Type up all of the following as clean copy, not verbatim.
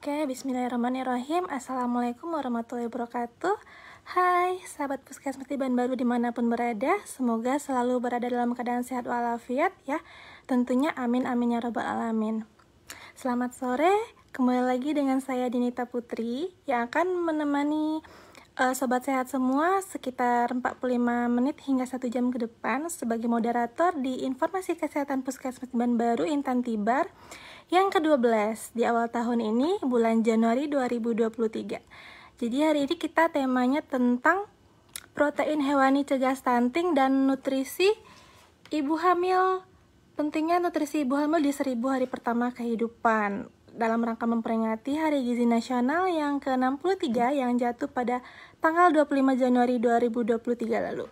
Oke, bismillahirrahmanirrahim. Assalamualaikum warahmatullahi wabarakatuh. Hai, sahabat Puskesmas Tiban Baru dimanapun berada. Semoga selalu berada dalam keadaan sehat walafiat ya. Tentunya amin amin ya rabbal alamin. Selamat sore, kembali lagi dengan saya Dinita Putri yang akan menemani sobat sehat semua sekitar 45 menit hingga 1 jam ke depan sebagai moderator di Informasi Kesehatan Puskesmas Tiban Baru Intan Tibar yang ke-12 di awal tahun ini, bulan Januari 2023. Jadi hari ini kita temanya tentang protein hewani cegah stunting dan nutrisi ibu hamil. Pentingnya nutrisi ibu hamil di 1000 hari pertama kehidupan dalam rangka memperingati Hari Gizi Nasional yang ke-63 yang jatuh pada tanggal 25 Januari 2023 lalu.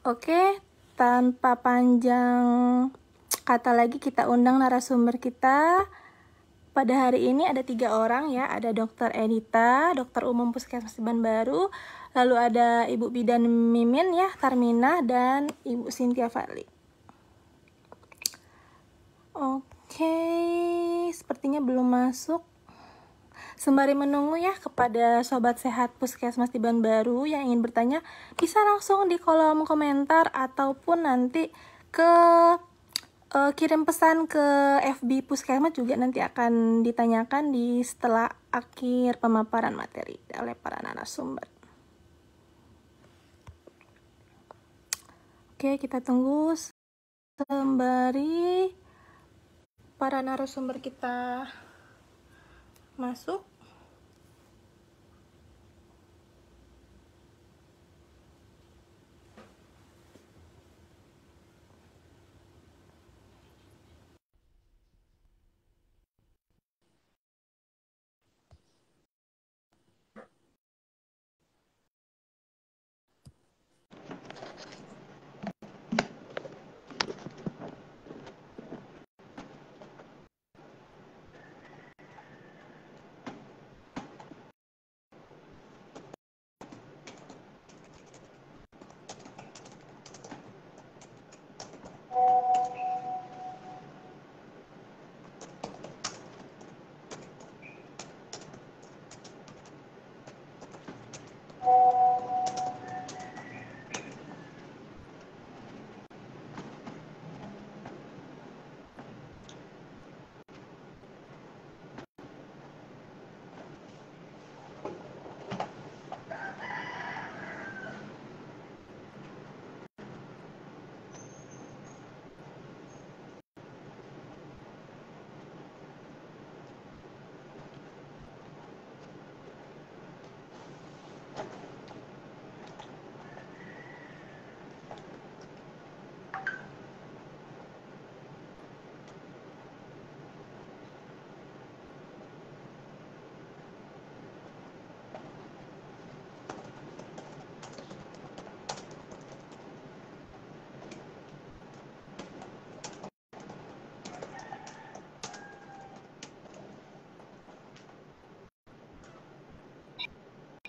Oke, tanpa panjang kata lagi, kita undang narasumber kita. Pada hari ini ada 3 orang ya, ada Dr. Edita, dokter umum Puskesmas Tiban Baru, lalu ada Ibu Bidan Mimin ya, Tarmina, dan Ibu Cynthia Fadli. Oke, sepertinya belum masuk. Sembari menunggu ya, kepada sobat sehat Puskesmas Tiban Baru yang ingin bertanya, bisa langsung di kolom komentar ataupun nanti kirim pesan ke FB Puskesmas juga nanti akan ditanyakan di setelah akhir pemaparan materi oleh para narasumber. Oke, kita tunggu sembari para narasumber kita masuk.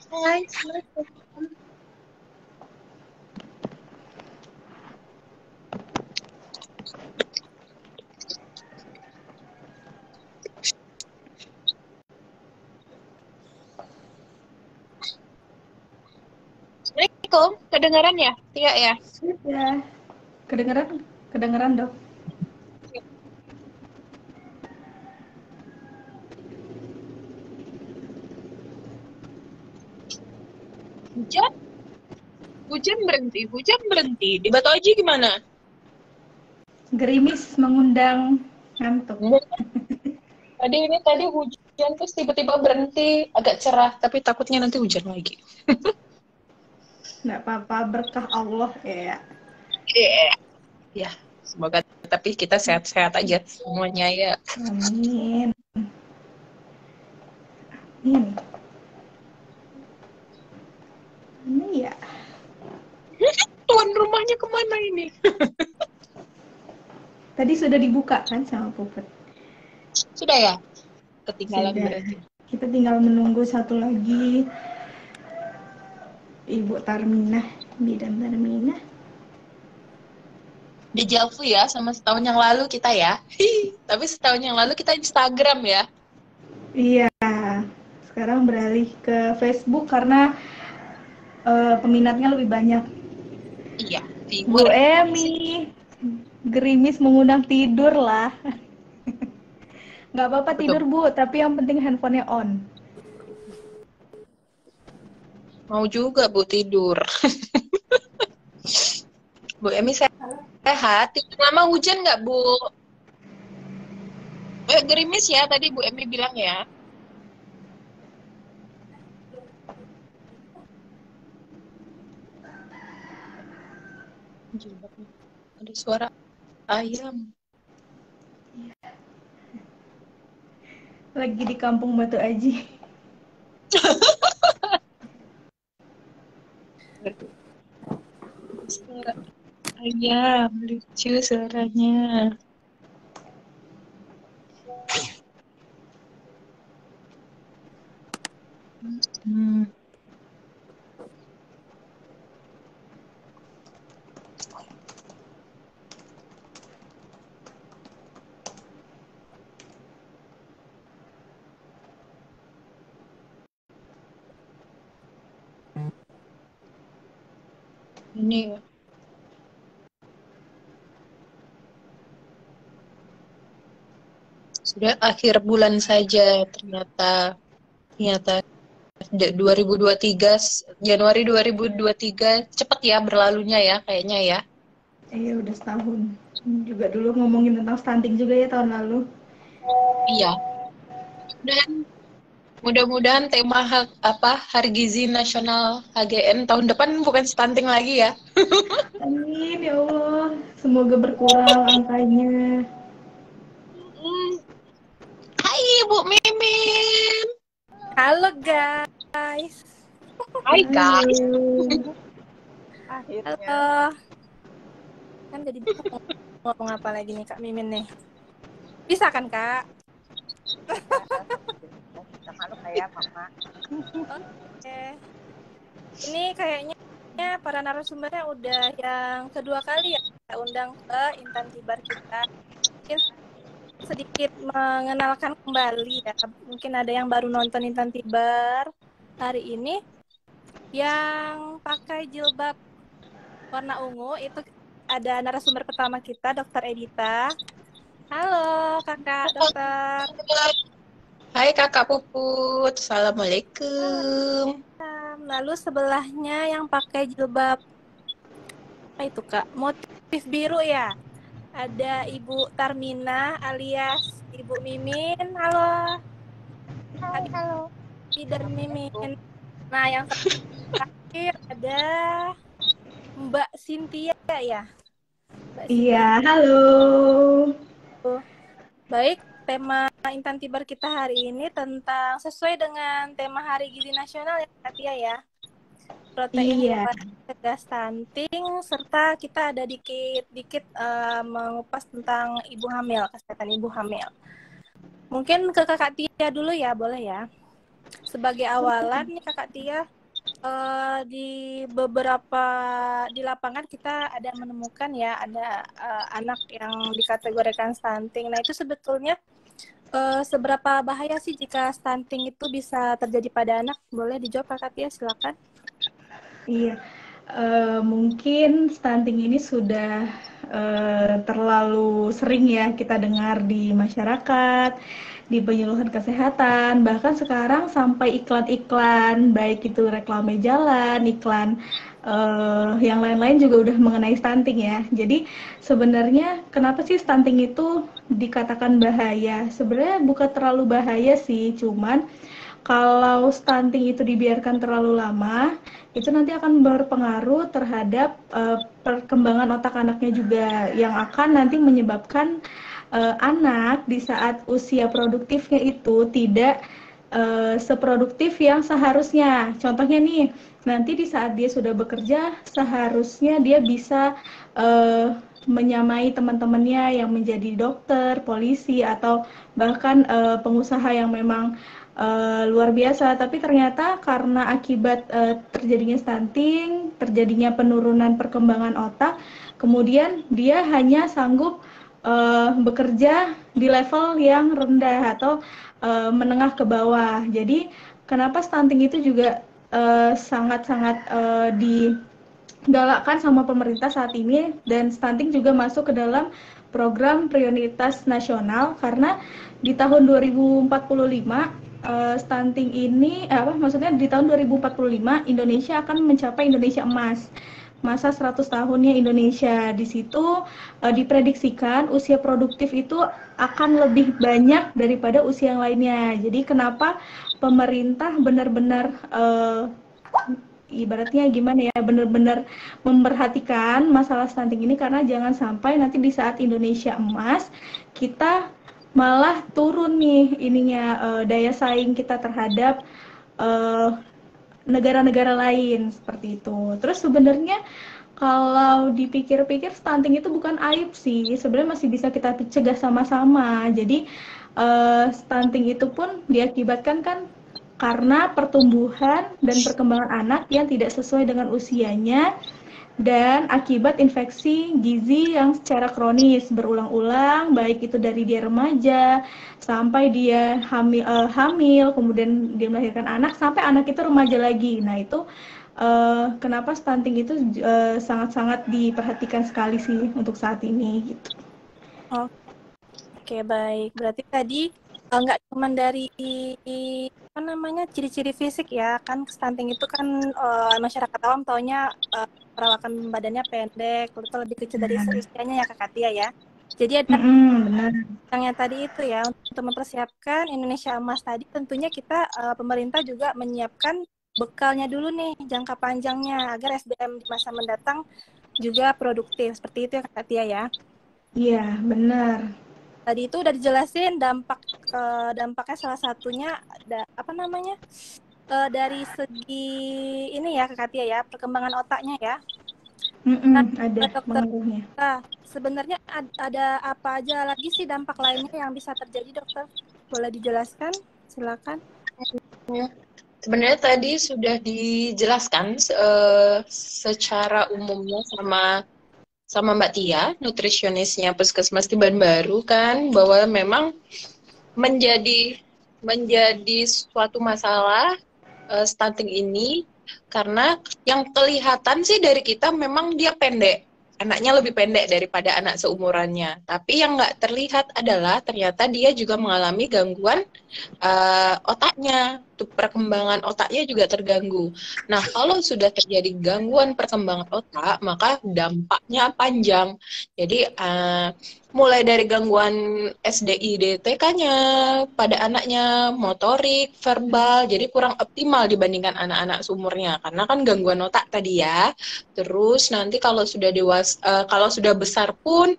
Hai, Assalamualaikum, kedengaran ya? Iya ya. Ya, kedengeran dok. Hujan berhenti. Di Batu Aji gimana? Gerimis mengundang ngantuk. Tadi hujan terus tiba-tiba berhenti, agak cerah, tapi takutnya nanti hujan lagi. Nggak apa-apa, berkah Allah ya. Ya, semoga tapi kita sehat-sehat aja semuanya ya. Amin. Amin. Ini ya. Tuan rumahnya kemana ini? Tadi sudah dibuka kan sama Puput? Sudah ya? Ketinggalan Sudah. berarti. Kita tinggal menunggu satu lagi, Ibu Tarminah, Bidan Tarminah. Dejavu ya sama setahun yang lalu kita ya. Tapi setahun yang lalu kita Instagram ya. Iya, sekarang beralih ke Facebook karena peminatnya lebih banyak. Iya, Bu viewer. Emi, gerimis mengundang tidur lah. Nggak apa-apa tidur Betul. Bu, tapi yang penting handphonenya on. Mau juga Bu tidur. Bu Emi sehat. Tidur lama hujan nggak Bu? Gerimis ya tadi Bu Emi bilang ya. Jilbabnya. Ada suara ayam. Lagi di Kampung Batu Aji. Suara ayam, lucu suaranya. Hmm. Ini sudah akhir bulan saja ternyata 2023 Januari 2023 cepet ya berlalunya ya kayaknya ya. Iya, udah setahun. Juga dulu ngomongin tentang stunting juga ya tahun lalu. Iya. Dan mudah-mudahan tema Hari Gizi Nasional HGN tahun depan bukan stunting lagi ya. Amin ya Allah, semoga berkurang angkanya. Hmm. Hai Bu Mimin. Halo guys. Hai guys. Halo. Halo. Kan jadi bingung mau ngomong apa lagi nih Kak Mimin nih. Bisa kan Kak? Malu kayak mama. Oke. Ini kayaknya para narasumbernya udah yang kedua kali ya kita undang ke Intan Tibar kita. Mungkin sedikit mengenalkan kembali ya. Mungkin ada yang baru nonton Intan Tibar hari ini. Yang pakai jilbab warna ungu itu ada narasumber pertama kita, Dr. Edita. Halo kakak dokter. Hai kakak Puput. Assalamualaikum. Lalu sebelahnya yang pakai jilbab apa itu kak? Motif biru ya. Ada Ibu Tarmina alias Ibu Mimin. Halo. Halo. Dan Mimin. Nah yang terakhir ada Mbak Cynthia ya. Mbak Iya, Cynthia. halo. Baik, tema Intan Tibar kita hari ini tentang sesuai dengan tema Hari Gizi Nasional ya Kak Tia ya. Protein Iya. hewani cegah stunting serta kita ada dikit mengupas tentang ibu hamil, kesehatan ibu hamil. Mungkin ke Kakak Tia dulu ya, boleh ya. Sebagai awalan nih Kakak Tia, di beberapa di lapangan kita ada menemukan ya ada anak yang dikategorikan stunting. Nah itu sebetulnya seberapa bahaya sih jika stunting itu bisa terjadi pada anak? Boleh dijawab Kakak Tia, silakan. Iya, mungkin stunting ini sudah terlalu sering ya kita dengar di masyarakat, di penyuluhan kesehatan, bahkan sekarang sampai iklan-iklan, baik itu reklame jalan, iklan yang lain-lain juga udah mengenai stunting ya. Jadi sebenarnya kenapa sih stunting itu dikatakan bahaya? Sebenarnya bukan terlalu bahaya sih, cuman kalau stunting itu dibiarkan terlalu lama, itu nanti akan berpengaruh terhadap perkembangan otak anaknya juga, yang akan nanti menyebabkan anak di saat usia produktifnya itu tidak seproduktif yang seharusnya. Contohnya nih, nanti di saat dia sudah bekerja, seharusnya dia bisa menyamai teman-temannya yang menjadi dokter, polisi, atau bahkan pengusaha yang memang luar biasa. Tapi ternyata karena akibat terjadinya stunting, terjadinya penurunan perkembangan otak, kemudian dia hanya sanggup bekerja di level yang rendah atau menengah ke bawah. Jadi kenapa stunting itu juga sangat-sangat digalakkan sama pemerintah saat ini, dan stunting juga masuk ke dalam program prioritas nasional karena di tahun 2045 stunting ini maksudnya di tahun 2045 Indonesia akan mencapai Indonesia emas, masa 100 tahunnya Indonesia. Di situ diprediksikan usia produktif itu akan lebih banyak daripada usia yang lainnya. Jadi kenapa pemerintah benar-benar ibaratnya gimana ya, benar-benar memperhatikan masalah stunting ini, karena jangan sampai nanti di saat Indonesia emas kita malah turun nih ininya, daya saing kita terhadap negara-negara lain seperti itu. Terus sebenarnya kalau dipikir-pikir stunting itu bukan aib sih, sebenarnya masih bisa kita cegah sama-sama. Jadi stunting itu pun diakibatkan kan karena pertumbuhan dan perkembangan anak yang tidak sesuai dengan usianya, dan akibat infeksi gizi yang secara kronis berulang-ulang, baik itu dari dia remaja sampai dia hamil, kemudian dia melahirkan anak, sampai anak itu remaja lagi. Nah itu kenapa stunting itu sangat-sangat diperhatikan sekali sih untuk saat ini gitu. Oke, baik. Berarti tadi nggak cuma dari apa namanya ciri-ciri fisik ya, kan stunting itu kan masyarakat awam taunya perawakan badannya pendek, atau lebih kecil dari usianya ya Kak Katia ya. Jadi ada benar. yang tadi itu ya, untuk mempersiapkan Indonesia Emas tadi, tentunya kita pemerintah juga menyiapkan bekalnya dulu nih, jangka panjangnya, agar SDM di masa mendatang juga produktif. Seperti itu ya Kak Katia ya. Iya, benar. Tadi itu udah dijelasin dampaknya, salah satunya dari segi ini ya Kak Katia ya, perkembangan otaknya ya. Ada dokter, pengaruhnya. Sebenarnya ada apa aja lagi sih dampak lainnya yang bisa terjadi, dokter? Boleh dijelaskan? Silakan. Sebenarnya tadi sudah dijelaskan secara umumnya sama Mbak Tia, nutrisionisnya Puskesmas Tiban Baru kan, bahwa memang menjadi suatu masalah stunting ini karena yang kelihatan sih dari kita memang dia pendek, anaknya lebih pendek daripada anak seumurannya, tapi yang nggak terlihat adalah ternyata dia juga mengalami gangguan otaknya, perkembangan otaknya juga terganggu. Nah, kalau sudah terjadi gangguan perkembangan otak, maka dampaknya panjang. Jadi mulai dari gangguan SDI TK-nya pada anaknya, motorik, verbal, jadi kurang optimal dibandingkan anak-anak seumurnya, karena kan gangguan otak tadi ya. Terus nanti kalau sudah kalau sudah besar pun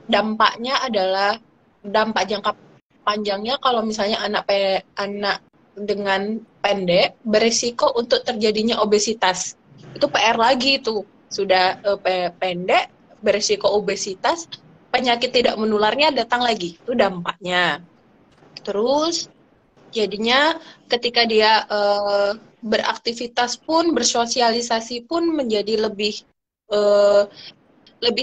dampaknya adalah dampak jangka panjangnya. Kalau misalnya anak dengan pendek berisiko untuk terjadinya obesitas. Itu PR lagi itu. Sudah pendek berisiko obesitas, penyakit tidak menularnya datang lagi. Itu dampaknya. Terus jadinya ketika dia beraktivitas pun, bersosialisasi pun menjadi lebih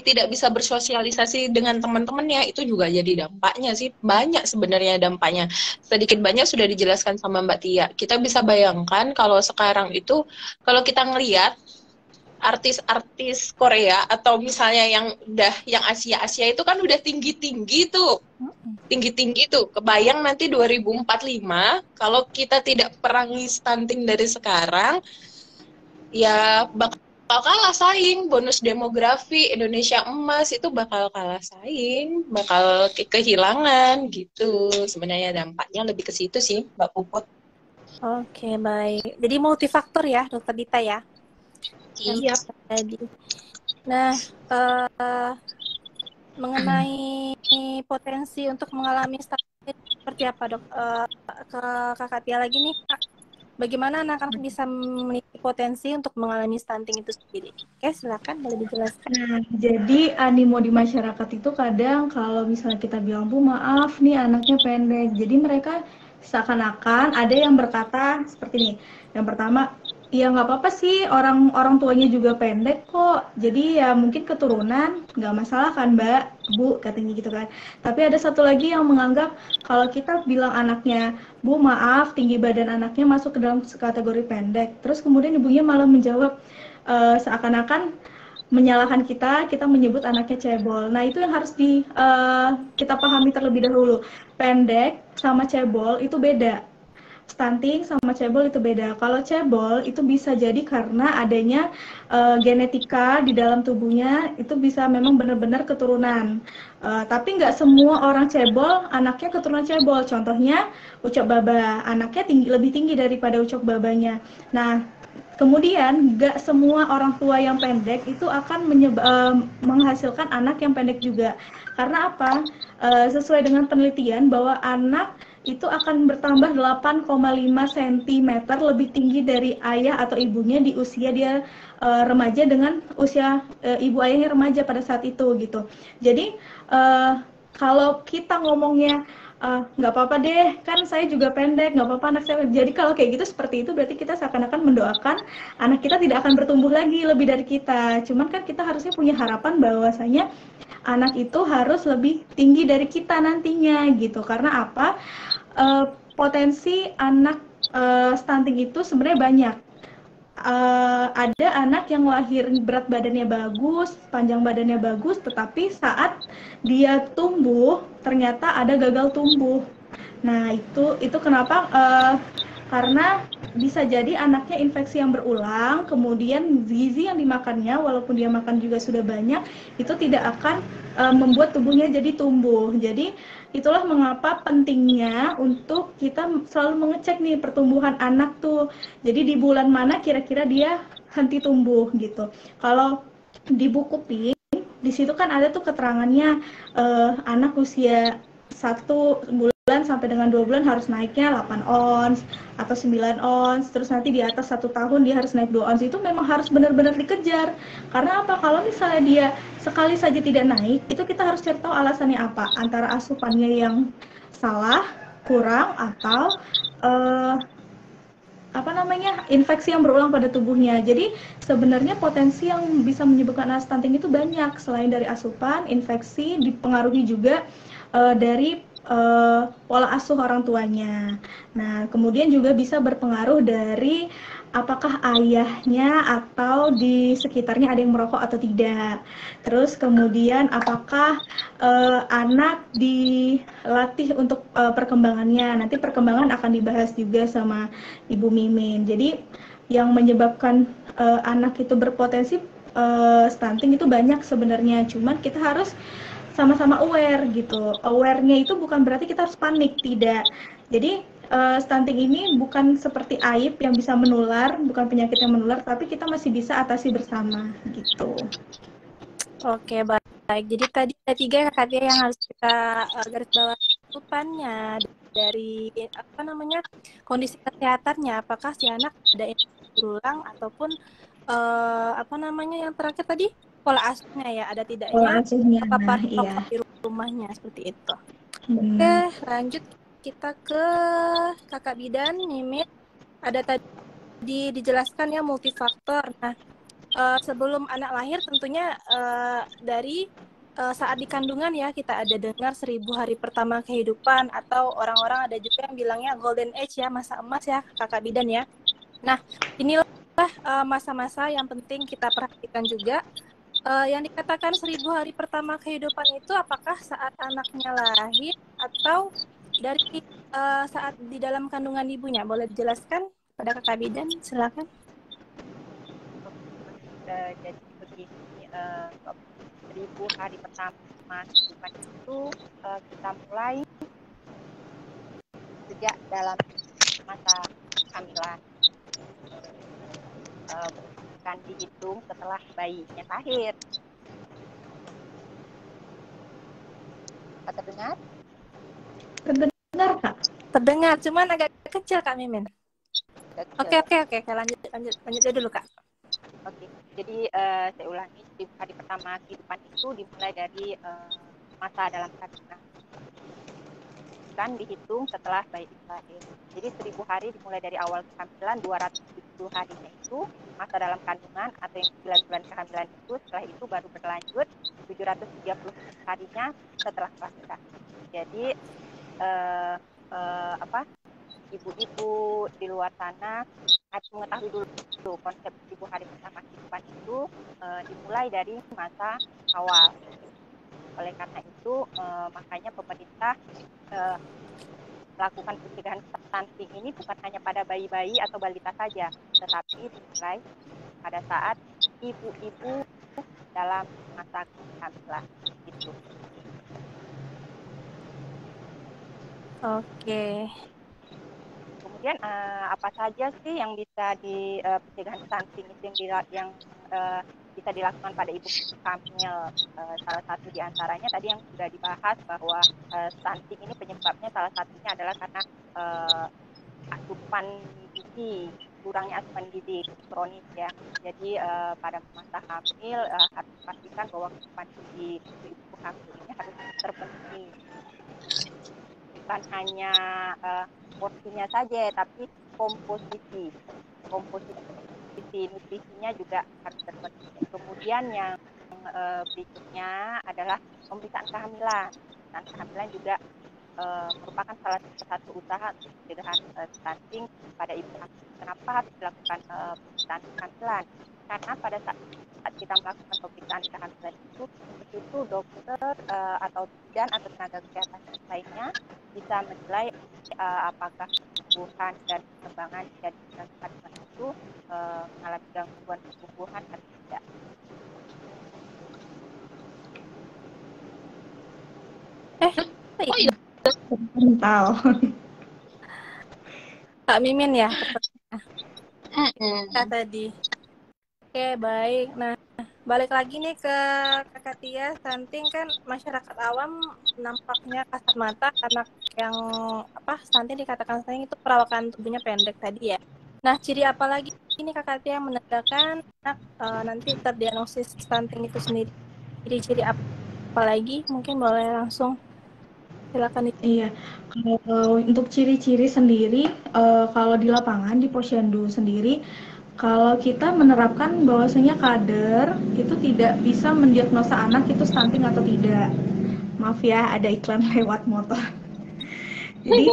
tidak bisa bersosialisasi dengan teman-temannya. Itu juga jadi dampaknya sih. Banyak sebenarnya dampaknya. Sedikit banyak sudah dijelaskan sama Mbak Tia. Kita bisa bayangkan kalau sekarang itu, kalau kita ngelihat artis-artis Korea atau misalnya yang Asia itu kan udah tinggi-tinggi tuh. Tinggi-tinggi tuh. Kebayang nanti 2045 kalau kita tidak perangi stunting dari sekarang, ya bakal kalah saing. Bonus demografi Indonesia Emas itu bakal kalah saing, bakal kehilangan gitu. Sebenarnya dampaknya lebih ke situ sih, Mbak Puput. Oke, baik. Jadi multifaktor ya, Dokter Dita ya. Iya. Nah, mengenai potensi untuk mengalami stunting seperti apa, Dok? Ke Kakak Tia lagi nih, Kak. Bagaimana anak-anak bisa memiliki potensi untuk mengalami stunting itu sendiri? Oke, silakan boleh dijelaskan. Nah, jadi animo di masyarakat itu kadang kalau misalnya kita bilang, Bu, maaf nih anaknya pendek. Jadi mereka seakan-akan ada yang berkata seperti ini. Yang pertama, Ya nggak apa-apa sih, orang orang tuanya juga pendek kok. Jadi ya mungkin keturunan nggak masalah kan Mbak, Bu katanya gitu kan. Tapi ada satu lagi yang menganggap kalau kita bilang anaknya, Bu maaf tinggi badan anaknya masuk ke dalam kategori pendek. Terus kemudian ibunya malah menjawab seakan-akan menyalahkan kita menyebut anaknya cebol. Nah itu yang harus kita pahami terlebih dahulu. Pendek sama cebol itu beda. Stunting sama cebol itu beda. Kalau cebol itu bisa jadi karena adanya genetika di dalam tubuhnya itu bisa memang benar-benar keturunan. Tapi nggak semua orang cebol anaknya keturunan cebol. Contohnya Ucok Baba, anaknya lebih tinggi daripada Ucok Babanya. Nah, kemudian nggak semua orang tua yang pendek itu akan menghasilkan anak yang pendek juga. Karena apa? Sesuai dengan penelitian bahwa anak itu akan bertambah 8,5 cm lebih tinggi dari ayah atau ibunya di usia dia remaja dengan usia ibu ayahnya remaja pada saat itu gitu. Jadi kalau kita ngomongnya nggak apa-apa deh, kan saya juga pendek, nggak apa-apa anak saya. Jadi kalau kayak gitu seperti itu berarti kita seakan-akan mendoakan anak kita tidak akan bertumbuh lagi lebih dari kita. Cuman kan kita harusnya punya harapan bahwasanya anak itu harus lebih tinggi dari kita nantinya gitu. Karena apa? Potensi anak stunting itu sebenarnya banyak. Ada anak yang lahir berat badannya bagus, panjang badannya bagus, tetapi saat dia tumbuh ternyata ada gagal tumbuh. Nah itu kenapa? Karena bisa jadi anaknya infeksi yang berulang, kemudian gizi yang dimakannya, walaupun dia makan juga sudah banyak, itu tidak akan membuat tubuhnya jadi tumbuh. Jadi itulah mengapa pentingnya untuk kita selalu mengecek nih pertumbuhan anak tuh. Jadi di bulan mana kira-kira dia henti tumbuh gitu. Kalau di buku PIK di situ kan ada tuh keterangannya anak usia 1 bulan sampai dengan 2 bulan harus naiknya 8 ons atau 9 ons, terus nanti di atas 1 tahun dia harus naik 2 ons. Itu memang harus benar-benar dikejar. Karena apa? Kalau misalnya dia sekali saja tidak naik, itu kita harus cari tahu alasannya apa. Antara asupannya yang salah, kurang, atau infeksi yang berulang pada tubuhnya. Jadi sebenarnya potensi yang bisa menyebabkan anak stunting itu banyak, selain dari asupan, infeksi, dipengaruhi juga dari pola asuh orang tuanya. Nah, kemudian juga bisa berpengaruh dari apakah ayahnya atau di sekitarnya ada yang merokok atau tidak. Terus kemudian apakah anak dilatih untuk perkembangannya. Nanti perkembangan akan dibahas juga sama Ibu Mimin. Jadi yang menyebabkan anak itu berpotensi stunting itu banyak sebenarnya. Cuman kita harus sama-sama aware gitu. Aware-nya itu bukan berarti kita harus panik, tidak. Jadi stunting ini bukan seperti aib yang bisa menular, bukan penyakit yang menular, tapi kita masih bisa atasi bersama gitu. Oke, baik. Jadi tadi ada 3 Kak Tia yang harus kita garis bawah depannya dari kondisi kesehatannya, apakah si anak ada infeksi berulang ataupun yang terakhir tadi pola asuhnya ya, ada tidaknya terpapar rokok di rumahnya seperti itu. Oke, lanjut kita ke Kakak Bidan, Mimin. Ada tadi dijelaskan ya multifaktor. Nah, sebelum anak lahir tentunya dari saat di kandungan ya kita ada dengar 1000 hari pertama kehidupan, atau orang-orang ada juga yang bilangnya golden age ya, masa emas ya Kakak Bidan ya. Nah, inilah masa-masa yang penting kita perhatikan juga. Yang dikatakan 1000 hari pertama kehidupan itu apakah saat anaknya lahir atau dari saat di dalam kandungan ibunya? Boleh dijelaskan pada Kakak Bidan, silakan. Jadi begini, 1000 hari pertama kehidupan itu kita mulai sejak dalam masa kehamilan, bukan dihitung setelah bayinya lahir. Terdengar? Terdengar Kak? Terdengar, cuman agak kecil Kak Mimin. Oke, lanjut dulu Kak. Oke, jadi saya ulangi, 1000 hari pertama kehidupan itu dimulai dari masa dalam kandungan. akan dihitung setelah bayi itu lahir. Jadi 1000 hari dimulai dari awal kehamilan, 270 harinya itu masa dalam kandungan atau yang 9 bulan kehamilan itu, setelah itu baru berlanjut 730 harinya setelah kelahiran. Jadi ibu-ibu di luar sana harus mengetahui dulu konsep 1000 hari pertama kehidupan itu dimulai dari masa awal. Oleh karena itu, makanya pemerintah melakukan pencegahan stunting ini bukan hanya pada bayi-bayi atau balita saja, tetapi dimulai pada saat ibu-ibu dalam masa kehamilan. Gitu. Oke. Kemudian apa saja sih yang bisa di pencegahan stunting itu yang bisa dilakukan pada ibu hamil? Salah satu diantaranya tadi yang sudah dibahas bahwa stunting ini penyebabnya salah satunya adalah karena asupan gizi, kurangnya asupan gizi kronis ya. Jadi pada masa hamil harus dipastikan bahwa asupan gizi ibu hamil ini harus terpenuhi. Bukan hanya porsinya saja, tapi komposisi nutrisinya juga harus terpenuhi. Kemudian yang berikutnya adalah pemeriksaan kehamilan. Pemeriksaan kehamilan juga merupakan salah satu usaha untuk pencegahan stunting pada ibu hamil. Kenapa harus dilakukan pemeriksaan kehamilan? Karena pada saat kita melakukan pemeriksaan kehamilan itu dokter atau bidan atau tenaga kesehatan lainnya bisa menilai apakah pertumbuhan dan perkembangan dari kandungan itu mengalami gangguan pertumbuhan atau tidak. Oh iya. Mental. Kak Mimin ya pertanyaan tadi. Oke, baik. Nah, balik lagi nih ke Kakak Tia. Stunting kan masyarakat awam nampaknya kasat mata karena yang stunting dikatakan stunting itu perawakan tubuhnya pendek tadi ya. Nah, ciri apa lagi ini Kakak Tia yang menandakan anak nanti terdiagnosis stunting itu sendiri? Ciri-ciri apa lagi? Mungkin boleh langsung silakan. Iya, kalau untuk ciri-ciri sendiri, kalau di lapangan di Posyandu sendiri, kalau kita menerapkan bahwasanya kader itu tidak bisa mendiagnosa anak itu stunting atau tidak. Maaf ya, ada iklan lewat motor. Jadi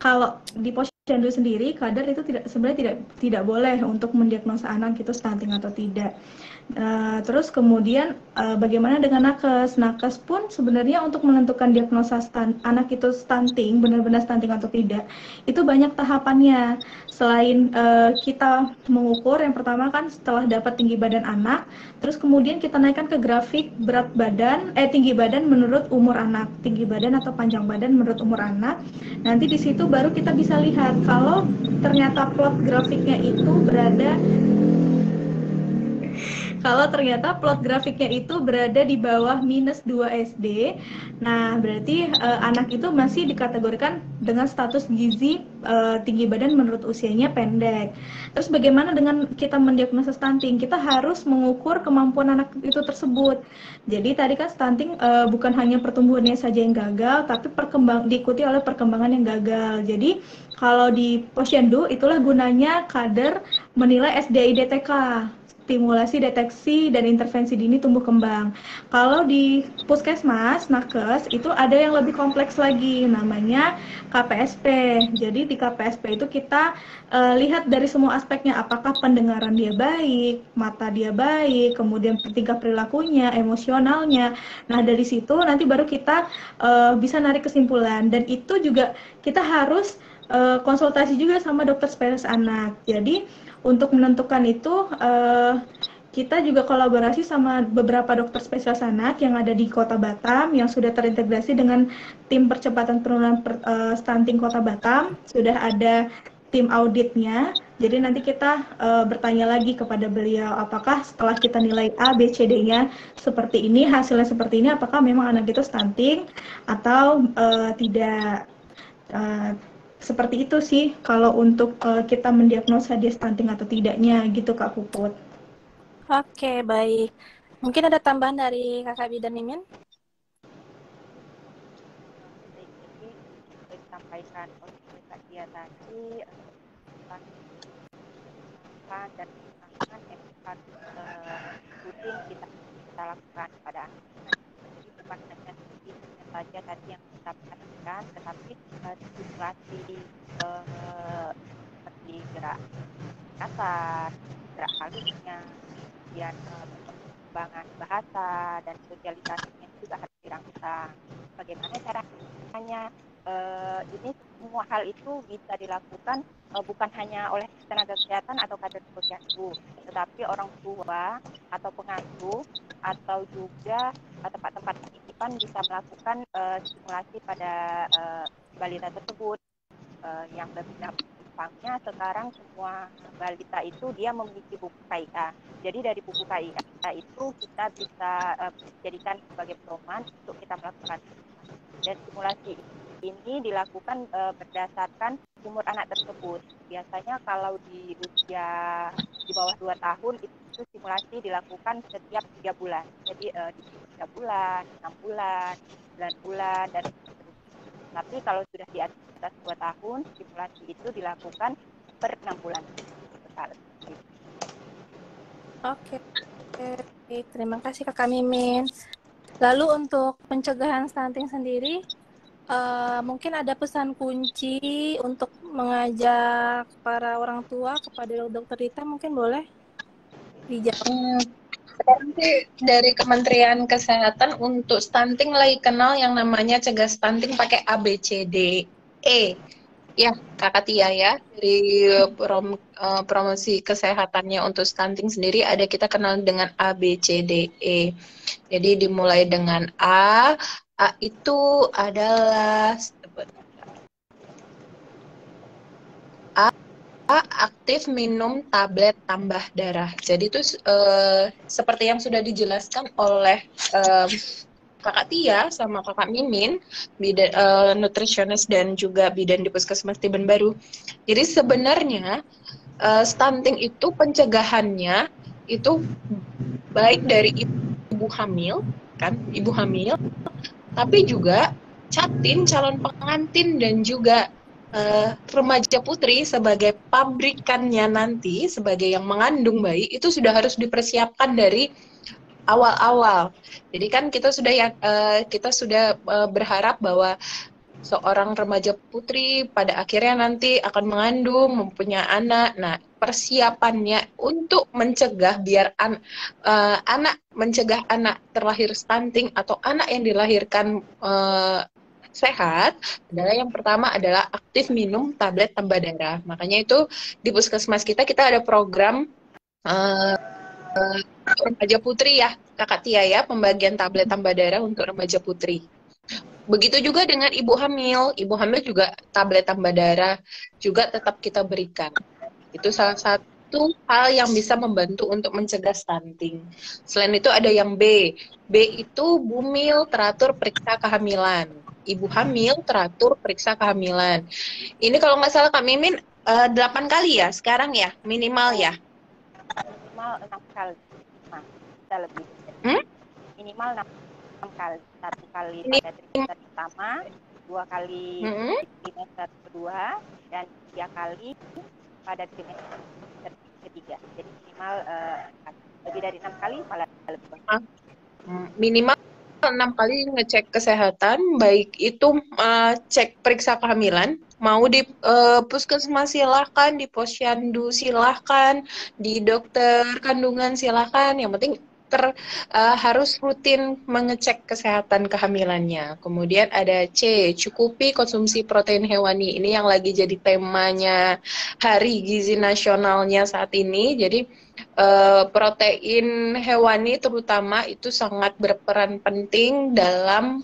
kalau di Posyandu sendiri, kader itu sebenarnya tidak boleh untuk mendiagnosa anak itu stunting atau tidak. Terus kemudian bagaimana dengan nakes? Nakes pun sebenarnya untuk menentukan diagnosa anak itu stunting, benar-benar stunting atau tidak, itu banyak tahapannya. Selain kita mengukur, yang pertama kan setelah dapat tinggi badan anak, terus kemudian kita naikkan ke grafik berat badan, tinggi badan menurut umur anak, tinggi badan atau panjang badan menurut umur anak. Nanti di situ baru kita bisa lihat kalau ternyata plot grafiknya itu berada di bawah -2 SD, nah berarti anak itu masih dikategorikan dengan status gizi tinggi badan menurut usianya pendek. Terus bagaimana dengan kita mendiagnosa stunting? Kita harus mengukur kemampuan anak itu tersebut. Jadi tadi kan stunting bukan hanya pertumbuhannya saja yang gagal, tapi diikuti oleh perkembangan yang gagal. Jadi kalau di Posyandu itulah gunanya kader menilai SDI-DTK, stimulasi, deteksi, dan intervensi dini tumbuh kembang. Kalau di puskesmas, nakes, itu ada yang lebih kompleks lagi, namanya KPSP. Jadi di KPSP itu kita lihat dari semua aspeknya, apakah pendengaran dia baik, mata dia baik, kemudian tingkah perilakunya, emosionalnya. Nah dari situ nanti baru kita bisa narik kesimpulan, dan itu juga kita harus konsultasi juga sama dokter spesialis anak. Jadi untuk menentukan itu kita juga kolaborasi sama beberapa dokter spesialis anak yang ada di Kota Batam yang sudah terintegrasi dengan tim percepatan penurunan stunting Kota Batam. Sudah ada tim auditnya. Jadi nanti kita bertanya lagi kepada beliau, apakah setelah kita nilai A, B, C, D-nya seperti ini, hasilnya seperti ini, apakah memang anak itu stunting atau tidak. Seperti itu sih kalau untuk kita mendiagnosa dia stunting atau tidaknya gitu Kak Puput. Oke, baik. Mungkin ada tambahan dari Kakak Bidan Mimin? disampaikan oleh Kak Dia tadi, dan menggunakan etikat rutin kita lakukan pada anak. Jadi bukan hanya fisiknya saja tadi yang kita perhatikan, tetapi stimulasi seperti gerak kasar, gerak halusnya, kemudian perkembangan bahasa dan sosialisasinya juga harus dirangsang. Bagaimana caranya? Ini semua hal itu bisa dilakukan bukan hanya oleh tenaga kesehatan atau kader posyandu, tetapi orang tua atau pengasuh atau juga tempat-tempat titipan bisa melakukan stimulasi pada balita tersebut. Yang lebih gampangnya sekarang semua balita itu dia memiliki buku KIA. Jadi dari buku KIA itu kita bisa jadikan sebagai pedoman untuk kita melakukan. Dan simulasi ini dilakukan berdasarkan umur anak tersebut. Biasanya kalau di usia di bawah 2 tahun itu simulasi dilakukan setiap 3 bulan. Jadi di 3 bulan, 6 bulan, 9 bulan, dan seterusnya. Tapi kalau sudah di atas 2 tahun, simulasi itu dilakukan per 6 bulan sekali. Oke, terima kasih Kakak Mimin. Lalu untuk pencegahan stunting sendiri, mungkin ada pesan kunci untuk mengajak para orang tua kepada Dokter Dita, mungkin boleh dijawab. Sekarang sih dari Kementerian Kesehatan untuk stunting lagi kenal yang namanya cegah stunting pakai ABCDE. Ya, Kakak Tia ya, dari promosi kesehatannya untuk stunting sendiri ada kita kenal dengan ABCDE. Jadi dimulai dengan A itu adalah aktif minum tablet tambah darah. Jadi itu seperti yang sudah dijelaskan oleh Kakak Tia sama Kakak Mimin, bidan nutrisionis dan juga bidan di Puskesmas Tiban Baru. Jadi sebenarnya stunting itu pencegahannya itu baik dari ibu hamil, kan, ibu hamil, tapi juga catin, calon pengantin dan juga remaja putri sebagai pabrikannya nanti, sebagai yang mengandung bayi, itu sudah harus dipersiapkan dari awal-awal. Jadi kan kita sudah berharap bahwa seorang remaja putri pada akhirnya nanti akan mengandung, mempunyai anak. Nah, persiapannya untuk mencegah biar mencegah anak terlahir stunting atau anak yang dilahirkan sehat adalah yang pertama adalah aktif minum tablet tambah darah. Makanya itu di puskesmas kita ada program remaja putri ya, Kakak Tia ya, pembagian tablet tambah darah untuk remaja putri. Begitu juga dengan ibu hamil juga tablet tambah darah juga tetap kita berikan. Itu salah satu hal yang bisa membantu untuk mencegah stunting. Selain itu ada yang B. B itu bumil teratur periksa kehamilan. Ibu hamil teratur periksa kehamilan. Ini kalau nggak salah Kak Mimin 8 kali ya sekarang ya minimal ya. Minimal 6 kali. Nah, kita lebih. Minimal 6 kali. 1 kali pada trimester pertama, 2 kali trimester kedua, dan 3 kali pada trimester ketiga. Jadi minimal lebih dari 6 kali malah lebih bagus. Minimal 6 kali ngecek kesehatan, baik itu cek periksa kehamilan, mau di puskesmas silahkan, di posyandu silahkan, di dokter kandungan silahkan, yang penting harus rutin mengecek kesehatan kehamilannya. Kemudian ada C, cukupi konsumsi protein hewani. Ini yang lagi jadi temanya Hari Gizi Nasionalnya saat ini. Jadi protein hewani terutama itu sangat berperan penting dalam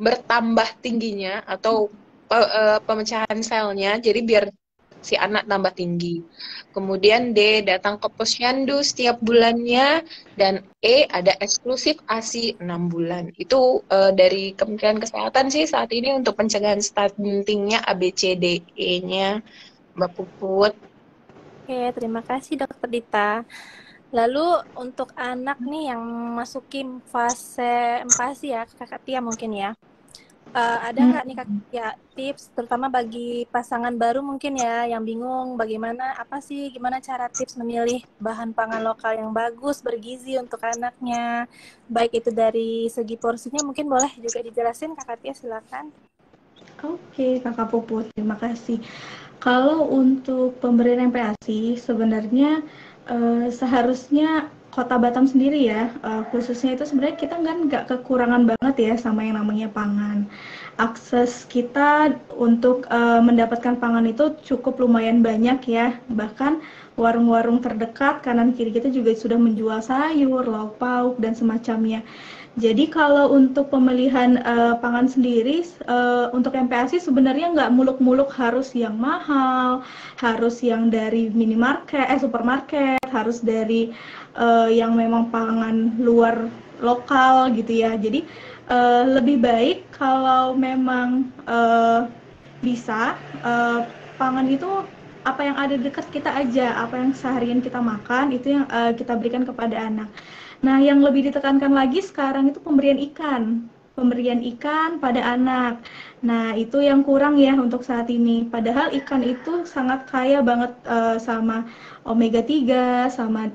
bertambah tingginya atau pemecahan selnya. Jadi biar si anak tambah tinggi. Kemudian D, datang ke posyandu setiap bulannya, dan E, ada eksklusif ASI 6 bulan. Itu dari Kementerian Kesehatan sih saat ini untuk pencegahan stuntingnya ABCDE-nya, Mbak Puput. Oke, terima kasih Dokter Dita. Lalu untuk anak nih yang masukin fase empasi ya, Kakak Tia mungkin ya. Ada nggak nih Kak ya tips terutama bagi pasangan baru mungkin ya yang bingung bagaimana gimana cara tips memilih bahan pangan lokal yang bagus bergizi untuk anaknya, baik itu dari segi porsinya mungkin boleh juga dijelasin Kak Katia, silakan. Oke, Kakak Puput, terima kasih. Kalau untuk pemberian MPASI, sebenarnya seharusnya Kota Batam sendiri ya, khususnya itu sebenarnya kita nggak kekurangan banget ya sama yang namanya pangan. Akses kita untuk mendapatkan pangan itu cukup lumayan banyak ya, bahkan warung-warung terdekat kanan kiri kita juga sudah menjual sayur, lauk pauk, dan semacamnya. Jadi kalau untuk pemilihan pangan sendiri, untuk MPASI sebenarnya nggak muluk-muluk harus yang mahal, harus yang dari minimarket, supermarket, harus dari yang memang pangan luar lokal gitu ya. Jadi lebih baik kalau memang bisa pangan itu apa yang ada di dekat kita aja, apa yang seharian kita makan itu yang kita berikan kepada anak. Nah, yang lebih ditekankan lagi sekarang itu pemberian ikan pada anak. Nah, itu yang kurang ya untuk saat ini. Padahal ikan itu sangat kaya banget sama omega 3, sama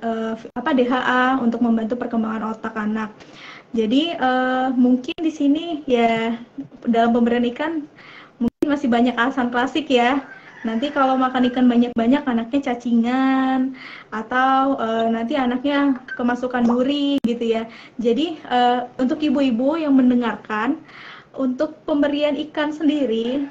DHA untuk membantu perkembangan otak anak. Jadi mungkin di sini ya dalam pemberian ikan mungkin masih banyak alasan klasik ya. Nanti kalau makan ikan banyak-banyak anaknya cacingan atau nanti anaknya kemasukan duri gitu ya. Jadi untuk ibu-ibu yang mendengarkan, untuk pemberian ikan sendiri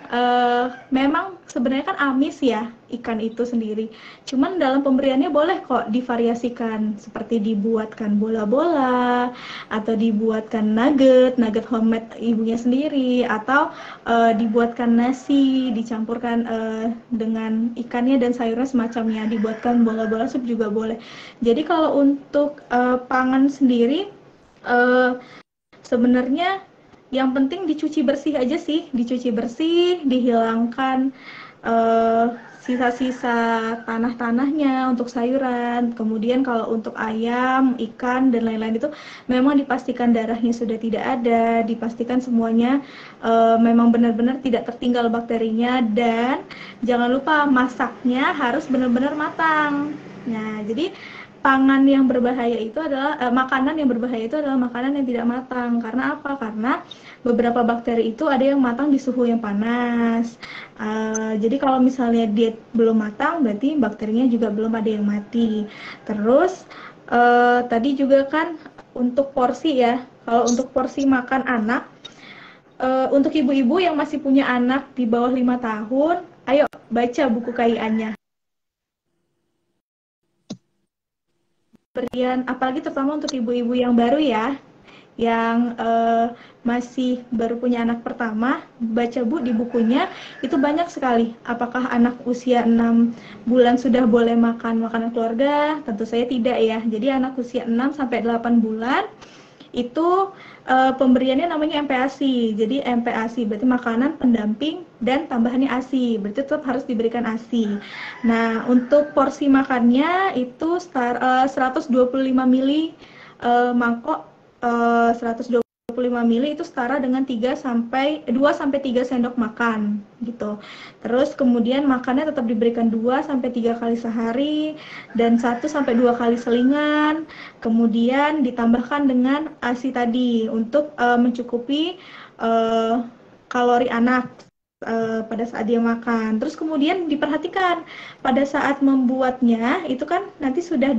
memang sebenarnya kan amis ya ikan itu sendiri. Cuman dalam pemberiannya boleh kok divariasikan seperti dibuatkan bola-bola atau dibuatkan nugget homemade ibunya sendiri atau dibuatkan nasi dicampurkan dengan ikannya dan sayurnya semacamnya, dibuatkan bola-bola sup juga boleh. Jadi kalau untuk pangan sendiri sebenarnya yang penting dicuci bersih aja sih, dicuci bersih, dihilangkan sisa-sisa tanah-tanahnya untuk sayuran. Kemudian kalau untuk ayam, ikan, dan lain-lain itu memang dipastikan darahnya sudah tidak ada, dipastikan semuanya memang benar-benar tidak tertinggal bakterinya, dan jangan lupa masaknya harus benar-benar matang. Nah, jadi pangan yang berbahaya itu adalah makanan yang berbahaya itu adalah makanan yang tidak matang. Karena apa? Karena beberapa bakteri itu ada yang matang di suhu yang panas. Jadi kalau misalnya dia belum matang, berarti bakterinya juga belum ada yang mati. Terus tadi juga kan untuk porsi ya. Kalau untuk porsi makan anak, untuk ibu-ibu yang masih punya anak di bawah 5 tahun, ayo baca buku KIA-nya. Apalagi terutama untuk ibu-ibu yang baru ya, yang masih baru punya anak pertama, baca Bu di bukunya itu banyak sekali. Apakah anak usia 6 bulan sudah boleh makan makanan keluarga? Tentu saya tidak ya. Jadi anak usia 6 sampai 8 bulan itu pemberiannya namanya MPASI. Jadi MPASI berarti makanan pendamping dan tambahannya ASI. Berarti tetap harus diberikan ASI. Nah, untuk porsi makannya itu 125 mili mangkok 125 mili itu setara dengan 2 sampai 3 sendok makan gitu. Terus kemudian makannya tetap diberikan 2 sampai 3 kali sehari dan 1 sampai 2 kali selingan. Kemudian ditambahkan dengan ASI tadi untuk mencukupi kalori anak pada saat dia makan. Terus kemudian diperhatikan pada saat membuatnya itu kan nanti sudah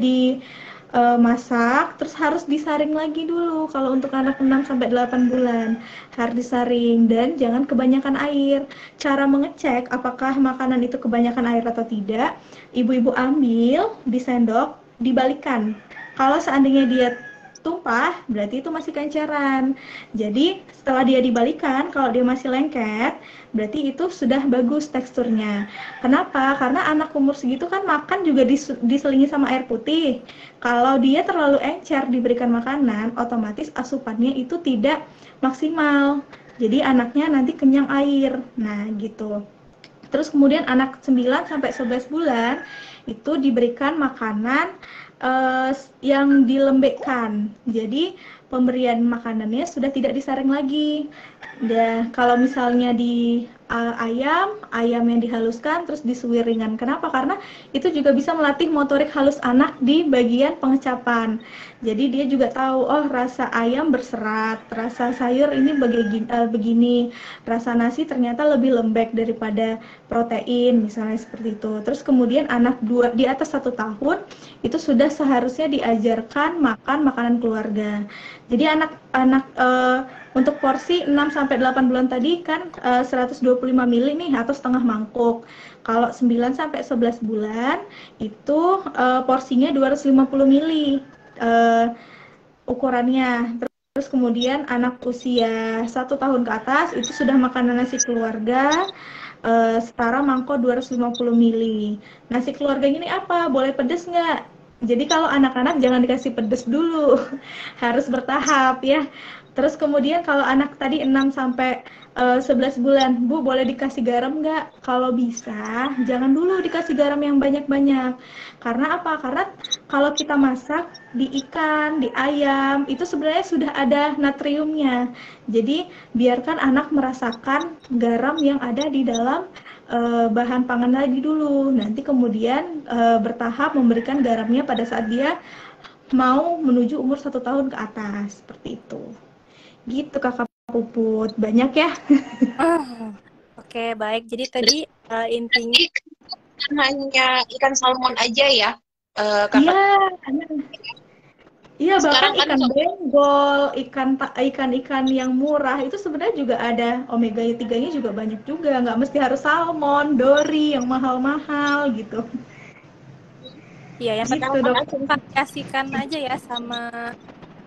masak, terus harus disaring lagi dulu. Kalau untuk anak 6 sampai 8 bulan harus disaring dan jangan kebanyakan air. Cara mengecek apakah makanan itu kebanyakan air atau tidak, ibu-ibu ambil di sendok, dibalikan. Kalau seandainya dia tumpah, berarti itu masih kenceran. Jadi setelah dia dibalikan, kalau dia masih lengket, berarti itu sudah bagus teksturnya. Kenapa? Karena anak umur segitu kan makan juga diselingi sama air putih. Kalau dia terlalu encer diberikan makanan, otomatis asupannya itu tidak maksimal. Jadi anaknya nanti kenyang air. Nah, gitu. Terus kemudian anak 9 sampai 11 bulan itu diberikan makanan yang dilembekkan. Jadi pemberian makanannya sudah tidak disaring lagi. Kalau misalnya di ayam yang dihaluskan terus disuir ringan. Kenapa? Karena itu juga bisa melatih motorik halus anak di bagian pengecapan. Jadi dia juga tahu, oh rasa ayam berserat, rasa sayur ini begini, rasa nasi ternyata lebih lembek daripada protein, misalnya seperti itu. Terus kemudian anak di atas 1 tahun itu sudah seharusnya diajarkan makan makanan keluarga. Jadi anak-anak untuk porsi 6-8 bulan tadi kan 125 ml nih atau setengah mangkuk. Kalau 9-11 bulan itu porsinya 250 ml ukurannya. Terus kemudian anak usia 1 tahun ke atas itu sudah makan nasi keluarga setara mangkok 250 ml. Nasi keluarga ini apa? Boleh pedes nggak? Jadi kalau anak-anak jangan dikasih pedes dulu, harus bertahap ya. Terus kemudian kalau anak tadi 6-11 bulan, Bu boleh dikasih garam nggak? Kalau bisa, jangan dulu dikasih garam yang banyak-banyak. Karena apa? Karena kalau kita masak di ikan, di ayam, itu sebenarnya sudah ada natriumnya. Jadi biarkan anak merasakan garam yang ada di dalam bahan pangan lagi dulu. Nanti kemudian bertahap memberikan garamnya pada saat dia mau menuju umur 1 tahun ke atas, seperti itu. Gitu Kakak Puput, banyak ya. Oke, baik. Jadi tadi intinya hanya ikan salmon aja ya, Iya, iya bahkan Sekarang kan ikan benggol, ikan-ikan yang murah itu sebenarnya juga ada omega 3-nya juga banyak juga, nggak mesti harus salmon, dori yang mahal-mahal gitu. ya yang Gitu, penting Dok. variasikan aja ya sama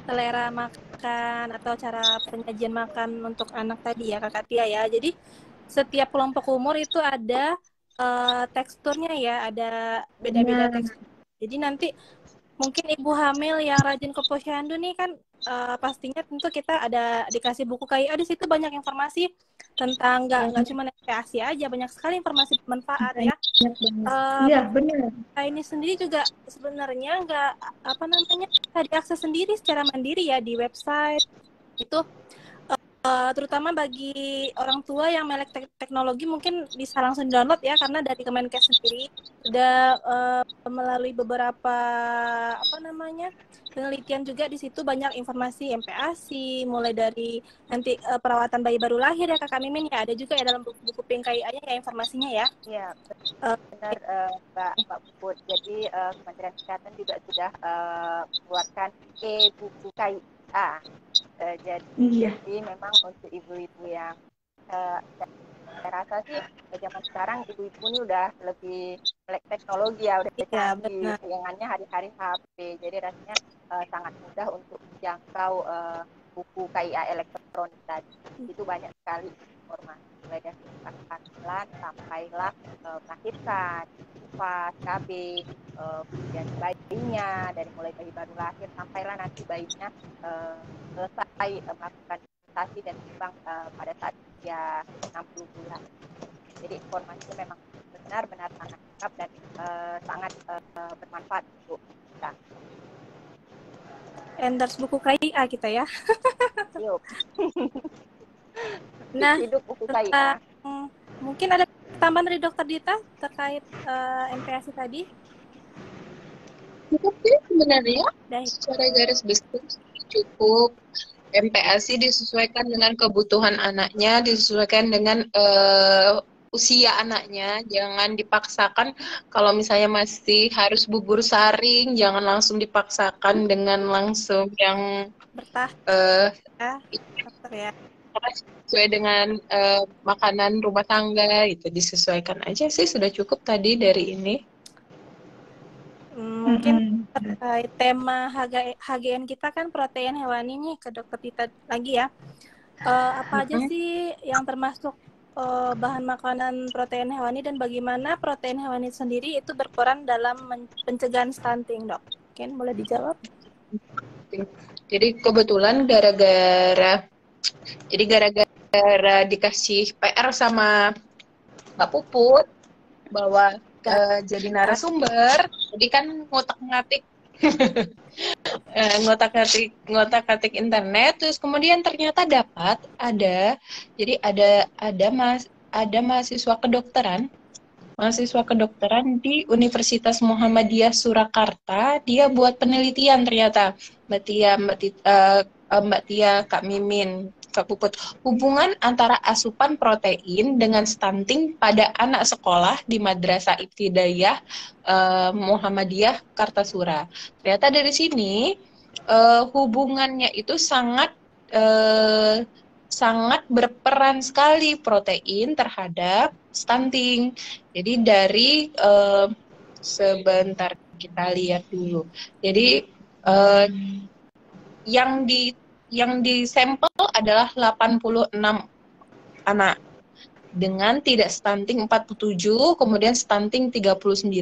selera makan atau cara penyajian makan untuk anak tadi ya Kakak Tia ya. Jadi setiap kelompok umur itu ada teksturnya ya, ada beda-beda tekstur. Jadi nanti mungkin ibu hamil yang rajin ke posyandu nih kan pastinya tentu kita ada dikasih buku KIA, di situ banyak informasi tentang nggak cuma MPASI aja, banyak sekali informasi bermanfaat ya. Iya benar. Ini sendiri juga sebenarnya nggak bisa diakses sendiri secara mandiri ya di website itu. Terutama bagi orang tua yang melek teknologi mungkin bisa langsung download ya, karena dari Kemenkes sendiri sudah melalui beberapa penelitian juga di situ banyak informasi MPASI, mulai dari nanti perawatan bayi baru lahir ya Kakak Mimin ya, ada juga ya dalam buku PKI-nya ya informasinya ya. Iya, benar Mbak Puput. Jadi Kementerian Kesehatan juga sudah mengeluarkan buku KIA. Jadi memang untuk ibu-ibu yang saya rasa sih zaman sekarang ibu-ibu ini udah lebih melek teknologi ya, udah canggih, sayangannya hari-hari HP. Jadi rasanya sangat mudah untuk menjangkau buku KIA elektronik tadi. Itu banyak sekali informasi mulai dari kehamilan sampailah melahirkan, nifas, KB, kemudian bayinya dari mulai bayi baru lahir sampailah nanti bayinya selesai melakukan imunisasi dan timbang pada saat usia 60 bulan. Jadi informasinya memang benar-benar sangat lengkap dan sangat bermanfaat untuk kita. Endorse buku KIA kita ya. Yuk. Nah, hidup buku KIA. Mungkin ada tambahan dari Dokter Dita terkait MPASI tadi? Cukup sih sebenarnya, secara garis besar cukup. MPASI disesuaikan dengan kebutuhan anaknya, disesuaikan dengan usia anaknya, jangan dipaksakan. Kalau misalnya masih harus bubur saring, jangan langsung dipaksakan dengan langsung yang ya. Sesuai dengan makanan rumah tangga gitu, disesuaikan aja sih, sudah cukup tadi dari ini. Mungkin terkait tema HGN kita kan protein hewani nih ke Dokter Tita lagi ya. Apa aja sih yang termasuk bahan makanan protein hewani dan bagaimana protein hewani sendiri itu berperan dalam pencegahan stunting, Dok? Mungkin boleh dijawab? Jadi kebetulan gara-gara dikasih PR sama Mbak Puput bahwa jadi narasumber, jadi kan ngotak-ngatik ngotak-ngatik internet, terus kemudian ternyata jadi ada mahasiswa kedokteran di Universitas Muhammadiyah Surakarta. Dia buat penelitian ternyata, Mbak Tia, Kak Mimin, Kak Puput, hubungan antara asupan protein dengan stunting pada anak sekolah di Madrasah Ibtidaiyah Muhammadiyah Kartasura. Ternyata dari sini hubungannya itu sangat berperan sekali protein terhadap stunting. Jadi sebentar kita lihat dulu. Jadi yang di sampel adalah 86 anak dengan tidak stunting 47, kemudian stunting 39.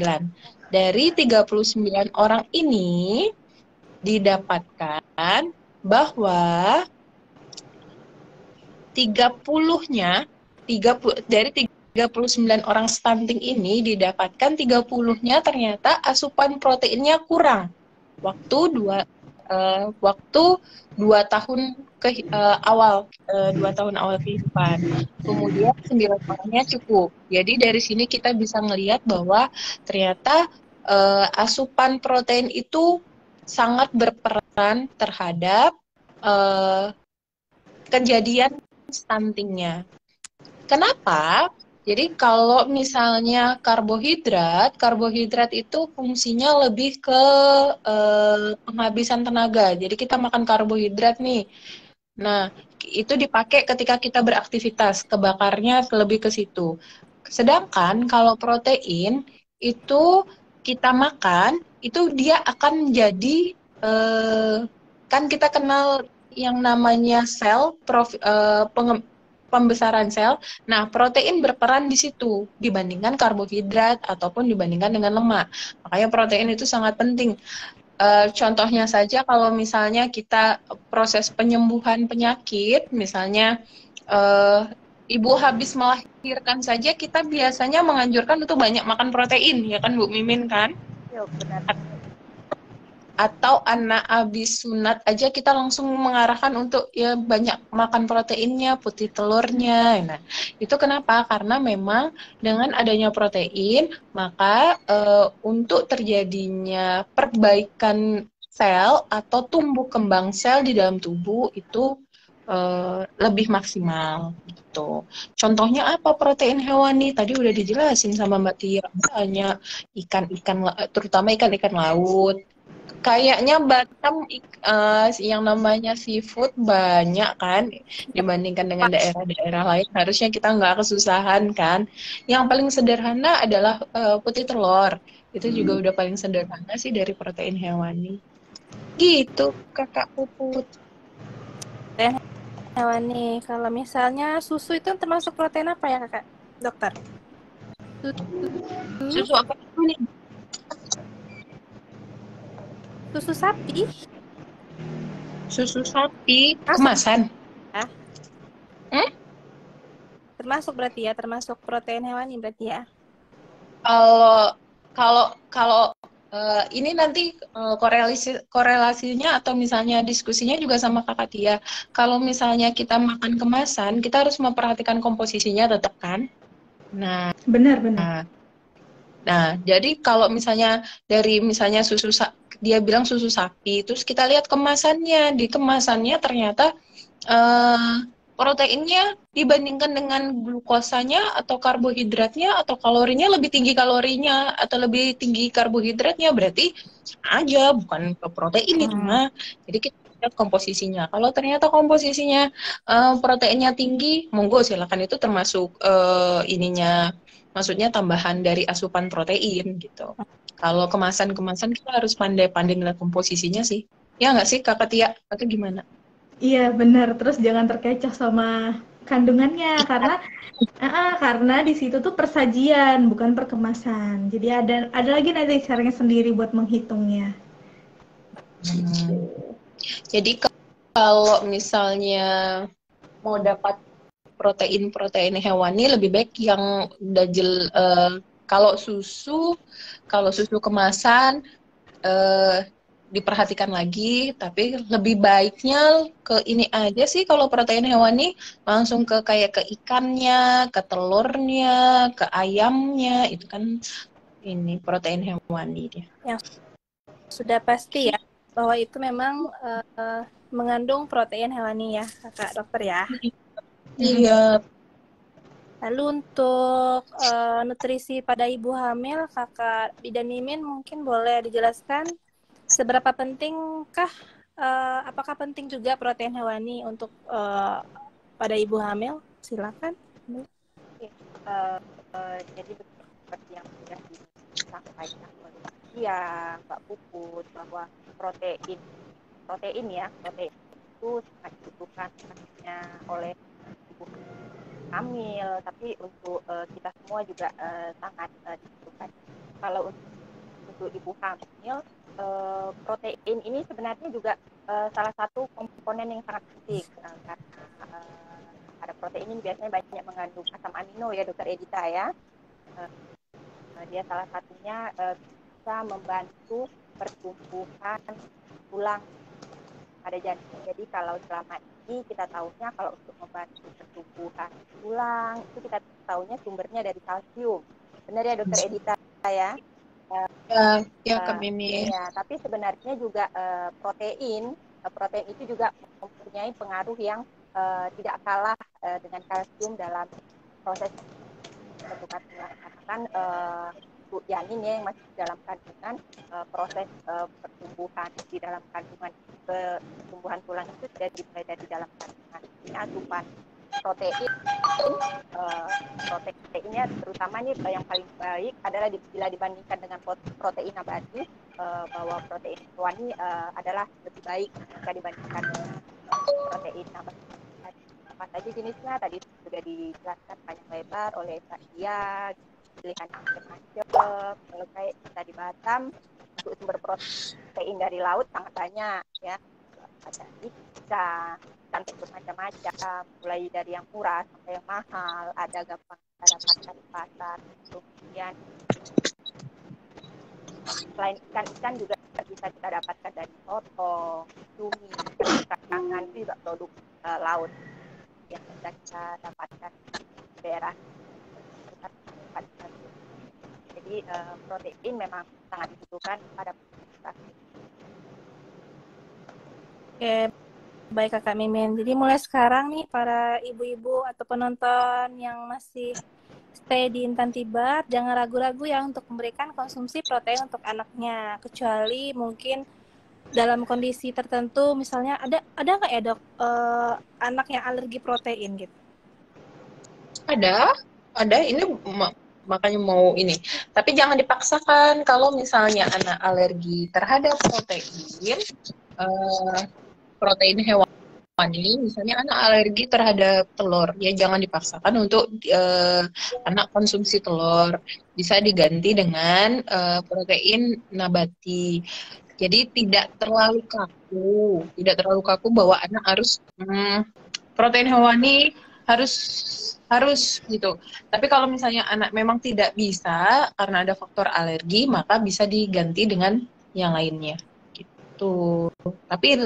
Dari 39 orang ini didapatkan bahwa 30 dari 39 orang stunting ini didapatkan 30-nya ternyata asupan proteinnya kurang. Waktu 2 tahun awal 2 tahun awal kehidupan. Kemudian 9 orangnya cukup. Jadi dari sini kita bisa melihat bahwa ternyata asupan protein itu sangat berperan terhadap kejadian stuntingnya. Kenapa? Jadi kalau misalnya karbohidrat itu fungsinya lebih ke penghabisan tenaga. Jadi kita makan karbohidrat nih. Nah, itu dipakai ketika kita beraktivitas, kebakarnya lebih ke situ. Sedangkan kalau protein itu kita makan, itu dia akan jadi kan kita kenal yang namanya pembesaran sel. Nah, protein berperan di situ dibandingkan karbohidrat ataupun dibandingkan dengan lemak. Makanya protein itu sangat penting. Contohnya saja kalau misalnya kita proses penyembuhan penyakit, misalnya ibu habis melahirkan saja, kita biasanya menganjurkan untuk banyak makan protein, ya kan Bu Mimin kan? Iya, benar. Atau anak habis sunat aja kita langsung mengarahkan untuk ya banyak makan proteinnya, putih telurnya. Nah, itu kenapa? Karena memang dengan adanya protein, maka untuk terjadinya perbaikan sel atau tumbuh kembang sel di dalam tubuh itu lebih maksimal gitu. Contohnya apa protein hewani? Tadi udah dijelasin sama Mbak Tia, banyak ikan-ikan, terutama ikan-ikan laut. Kayaknya Batam yang namanya seafood banyak kan dibandingkan dengan daerah-daerah lain. Harusnya kita nggak kesusahan kan. Yang paling sederhana adalah putih telur. Itu juga udah paling sederhana sih dari protein hewani. Gitu, Kakak Puput. Protein hewani. Kalau misalnya susu itu termasuk protein apa ya, Kakak? Dokter? Susu apa nih? Susu sapi. Susu sapi kemasan. Termasuk berarti ya, termasuk protein hewani berarti ya. Kalau ini nanti korelasinya atau misalnya diskusinya juga sama Kakak Tia. Kalau misalnya kita makan kemasan, kita harus memperhatikan komposisinya tetap kan? Nah, Benar. Nah, jadi kalau misalnya dari misalnya dia bilang susu sapi, terus kita lihat kemasannya, di kemasannya ternyata proteinnya dibandingkan dengan glukosanya atau karbohidratnya atau kalorinya lebih tinggi kalorinya atau lebih tinggi karbohidratnya, berarti aja bukan ke protein itu mah. Jadi kita lihat komposisinya. Kalau ternyata komposisinya proteinnya tinggi, monggo silakan, itu termasuk maksudnya tambahan dari asupan protein gitu. Kalau kemasan-kemasan kita harus pandai-pandai ngeliat komposisinya sih. Ya nggak sih Kakak Tia? Atau gimana? Iya benar. Terus jangan terkecoh sama kandungannya karena di situ tuh persajian bukan perkemasan. Jadi ada lagi nanti caranya sendiri buat menghitungnya. Jadi kalau misalnya mau dapat protein hewani lebih baik yang kalau susu kemasan diperhatikan lagi, tapi lebih baiknya ke ini aja sih kalau protein hewani langsung ke kayak ke ikannya, ke telurnya, ke ayamnya, itu kan ini protein hewani dia. Yang sudah pasti ya bahwa itu memang mengandung protein hewani ya, Kakak dokter ya. Iya. Lalu untuk nutrisi pada ibu hamil, Kakak Bidan Mimin mungkin boleh dijelaskan seberapa pentingkah, apakah penting juga protein hewani untuk pada ibu hamil? Silakan. Jadi seperti yang sudah disampaikan oleh Mbak Tia, Mbak Puput, bahwa protein itu sangat dibutuhkan hanya oleh ibu hamil, tapi untuk kita semua juga sangat dibutuhkan. Kalau untuk ibu hamil, protein ini sebenarnya juga salah satu komponen yang sangat penting karena ada protein ini biasanya banyak mengandung asam amino ya Dokter Edita ya. Dia salah satunya bisa membantu pertumbuhan tulang pada janin. Jadi kalau selama ini kita tahunya kalau untuk membantu pertumbuhan tulang itu kita tahunya sumbernya dari kalsium. Benar ya Dokter Edita ya? Ya Kak Mimi. Ya, tapi sebenarnya juga protein itu juga mempunyai pengaruh yang tidak kalah dengan kalsium dalam proses pembentukan tulang. Karena kan untuk janin ya yang masih dalam kandungan, proses pertumbuhan di dalam kandungan, pertumbuhan tulang itu sudah dimulai dari dalam kandungan. Ini asupan proteinnya terutama nih yang paling baik adalah bila dibandingkan dengan protein nabati, bahwa protein hewani adalah lebih baik jika dibandingkan dengan protein nabati. Apa saja jenisnya tadi sudah dijelaskan panjang lebar oleh Mbak Dia, pilihan macam-macam. Kalau kayak kita di Batam, untuk sumber protein dari laut sangat banyak ya, ada ikan bermacam-macam, mulai dari yang murah sampai yang mahal, ada gampang kita dapatkan di pasar. Kemudian selain ikan juga bisa kita dapatkan dari soto, cumi, kacang, itu juga produk laut yang bisa kita dapatkan di daerah. Jadi protein memang sangat dibutuhkan pada kita. Oke, baik Kakak Mimin. Jadi mulai sekarang nih para ibu-ibu atau penonton yang masih stay di Intan Tibar, jangan ragu-ragu ya untuk memberikan konsumsi protein untuk anaknya. Kecuali mungkin dalam kondisi tertentu, misalnya ada nggak ya dok anak yang alergi protein gitu? Ada. Ini makanya mau ini. Tapi jangan dipaksakan kalau misalnya anak alergi terhadap protein hewani, misalnya anak alergi terhadap telur, ya jangan dipaksakan untuk anak konsumsi telur. Bisa diganti dengan protein nabati. Jadi tidak terlalu kaku bahwa anak harus protein hewani harus gitu. Tapi kalau misalnya anak memang tidak bisa karena ada faktor alergi, maka bisa diganti dengan yang lainnya. Gitu. Tapi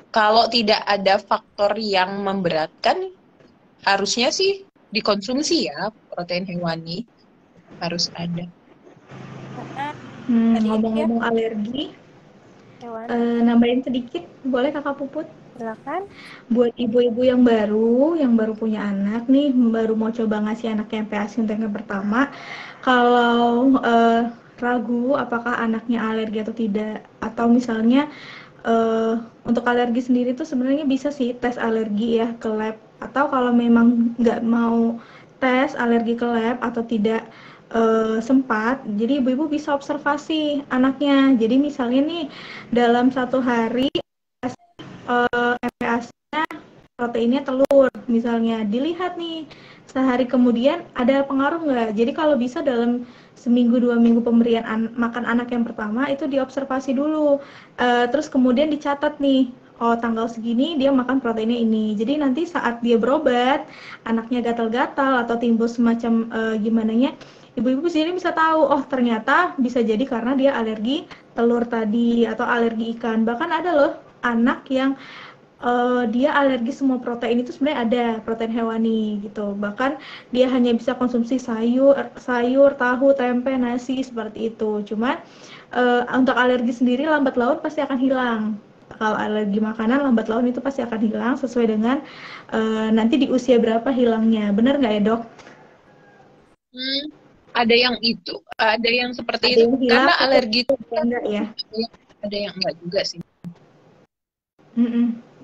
kalau tidak ada faktor yang memberatkan, harusnya sih dikonsumsi ya protein hewani, harus ada. Ngomong-ngomong alergi, nambahin sedikit, boleh Kakak Puput? Silakan. Buat ibu-ibu yang baru punya anak nih, baru mau coba ngasih anaknya MPASI untuk yang pertama, kalau ragu apakah anaknya alergi atau tidak, atau misalnya untuk alergi sendiri tuh sebenarnya bisa sih tes alergi ya ke lab, atau kalau memang nggak mau tes alergi ke lab atau tidak sempat, jadi ibu-ibu bisa observasi anaknya. Jadi misalnya nih dalam satu hari MPASI-nya proteinnya telur, misalnya dilihat nih sehari kemudian ada pengaruh nggak. Jadi kalau bisa dalam seminggu 2 minggu pemberian makan anak yang pertama itu diobservasi dulu, terus kemudian dicatat nih, oh tanggal segini dia makan proteinnya ini. Jadi nanti saat dia berobat anaknya gatal-gatal atau timbul semacam gimananya, ibu-ibu sendiri bisa tahu, oh ternyata bisa jadi karena dia alergi telur tadi atau alergi ikan. Bahkan ada loh anak yang dia alergi semua protein itu sebenarnya ada protein hewani gitu. Bahkan dia hanya bisa konsumsi sayur, tahu, tempe, nasi seperti itu. Cuma untuk alergi sendiri lambat laun pasti akan hilang. Kalau alergi makanan lambat laun itu pasti akan hilang sesuai dengan nanti di usia berapa hilangnya. Benar nggak ya dok? Hmm, ada yang itu, ada yang seperti Ada itu. yang hilang, Karena ada alergi itu yang kan enggak ya? ada yang enggak juga sih.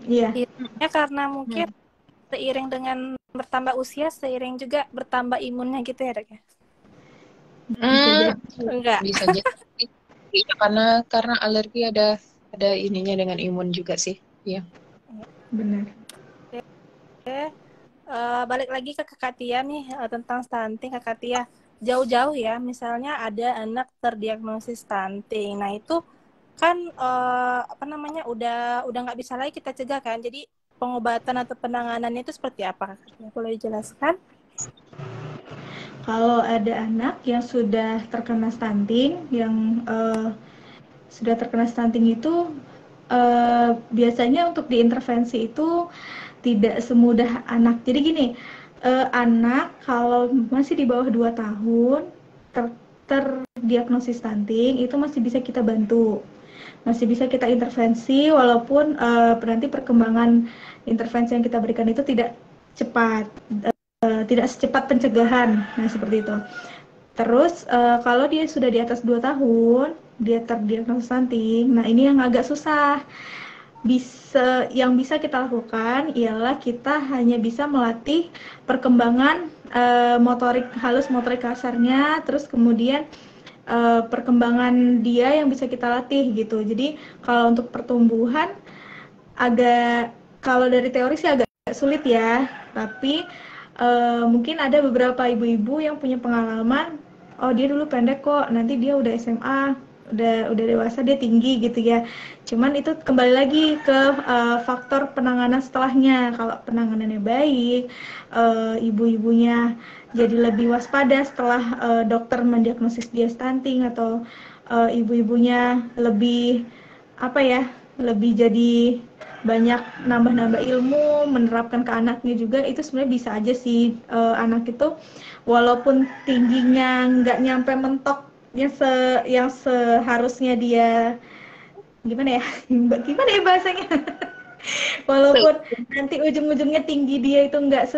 Iya. Ya karena mungkin Hmm. seiring dengan bertambah usia, seiring juga bertambah imunnya gitu ya dok ya? Bisa jadi. Enggak. Bisa jadi. Iya, karena alergi ada ininya dengan imun juga sih. Iya. Benar. Balik lagi ke Kakak Tia nih tentang stunting. Kakak Tia, jauh-jauh ya, misalnya ada anak terdiagnosis stunting. Nah itu kan apa namanya udah nggak bisa lagi kita cegah kan. Jadi pengobatan atau penanganannya itu seperti apa? Kakak Tia, boleh dijelaskan? Kalau ada anak yang sudah terkena stunting, yang sudah terkena stunting itu biasanya untuk diintervensi itu tidak semudah anak. Jadi gini, anak kalau masih di bawah 2 tahun terdiagnosis stunting itu masih bisa kita bantu. Masih bisa kita intervensi walaupun nanti perkembangan intervensi yang kita berikan itu tidak cepat, tidak secepat pencegahan. Nah, seperti itu. Terus kalau dia sudah di atas 2 tahun, dia terdiagnosis stunting. Nah, ini yang agak susah. Yang bisa kita lakukan ialah kita hanya bisa melatih perkembangan motorik halus, motorik kasarnya, terus kemudian perkembangan dia yang bisa kita latih gitu. Jadi kalau untuk pertumbuhan agak, kalau dari teori sih agak sulit ya, tapi mungkin ada beberapa ibu-ibu yang punya pengalaman, oh dia dulu pendek kok, nanti dia udah SMA, udah dewasa dia tinggi gitu ya. Cuman itu kembali lagi ke faktor penanganan setelahnya. Kalau penanganannya baik, ibu-ibunya jadi lebih waspada setelah dokter mendiagnosis dia stunting, atau ibu-ibunya lebih apa ya, lebih jadi banyak nambah-nambah ilmu, menerapkan ke anaknya juga, itu sebenarnya bisa aja sih anak itu walaupun tingginya nggak nyampe mentok yang seharusnya dia, gimana ya gimana ya bahasanya, walaupun nanti ujung-ujungnya tinggi dia itu nggak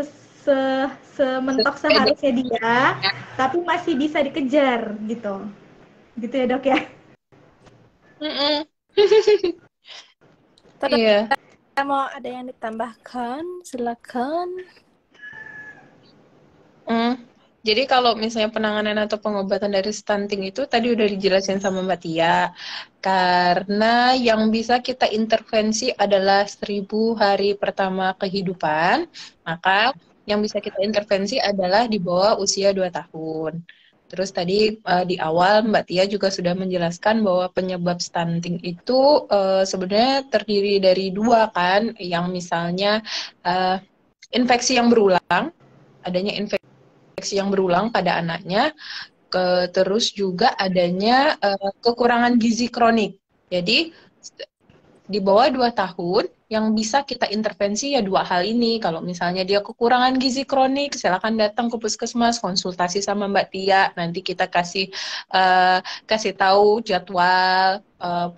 sementok Sesuai seharusnya dia, dengan tapi masih bisa dikejar gitu gitu ya dok ya. Mm-mm. Terus Iya. mau ada yang ditambahkan? Silakan. Hmm. Jadi kalau misalnya penanganan atau pengobatan dari stunting itu tadi udah dijelasin sama Mbak Tia. Karena yang bisa kita intervensi adalah 1000 hari pertama kehidupan, maka yang bisa kita intervensi adalah di bawah usia 2 tahun. Terus tadi di awal Mbak Tia juga sudah menjelaskan bahwa penyebab stunting itu sebenarnya terdiri dari dua kan, yang misalnya uh, infeksi yang berulang, adanya infeksi yang berulang pada anaknya, terus juga adanya kekurangan gizi kronik. Jadi di bawah 2 tahun yang bisa kita intervensi ya dua hal ini. Kalau misalnya dia kekurangan gizi kronik, silakan datang ke puskesmas, konsultasi sama Mbak Tia. Nanti kita kasih tahu jadwal,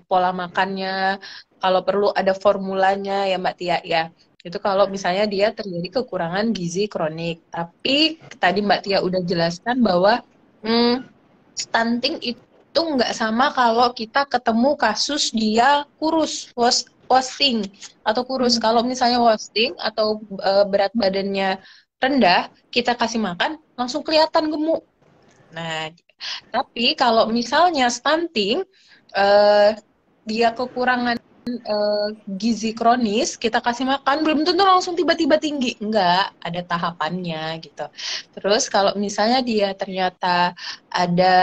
pola makannya. Kalau perlu ada formulanya ya Mbak Tia ya. Itu kalau misalnya dia terjadi kekurangan gizi kronik. Tapi tadi Mbak Tia udah jelaskan bahwa stunting itu nggak sama kalau kita ketemu kasus dia kurus, wasting atau kurus. Kalau misalnya wasting atau berat badannya rendah, kita kasih makan langsung kelihatan gemuk. Nah, tapi kalau misalnya stunting, dia kekurangan gizi kronis, kita kasih makan belum tentu langsung tiba-tiba tinggi, enggak, ada tahapannya gitu. Terus kalau misalnya dia ternyata ada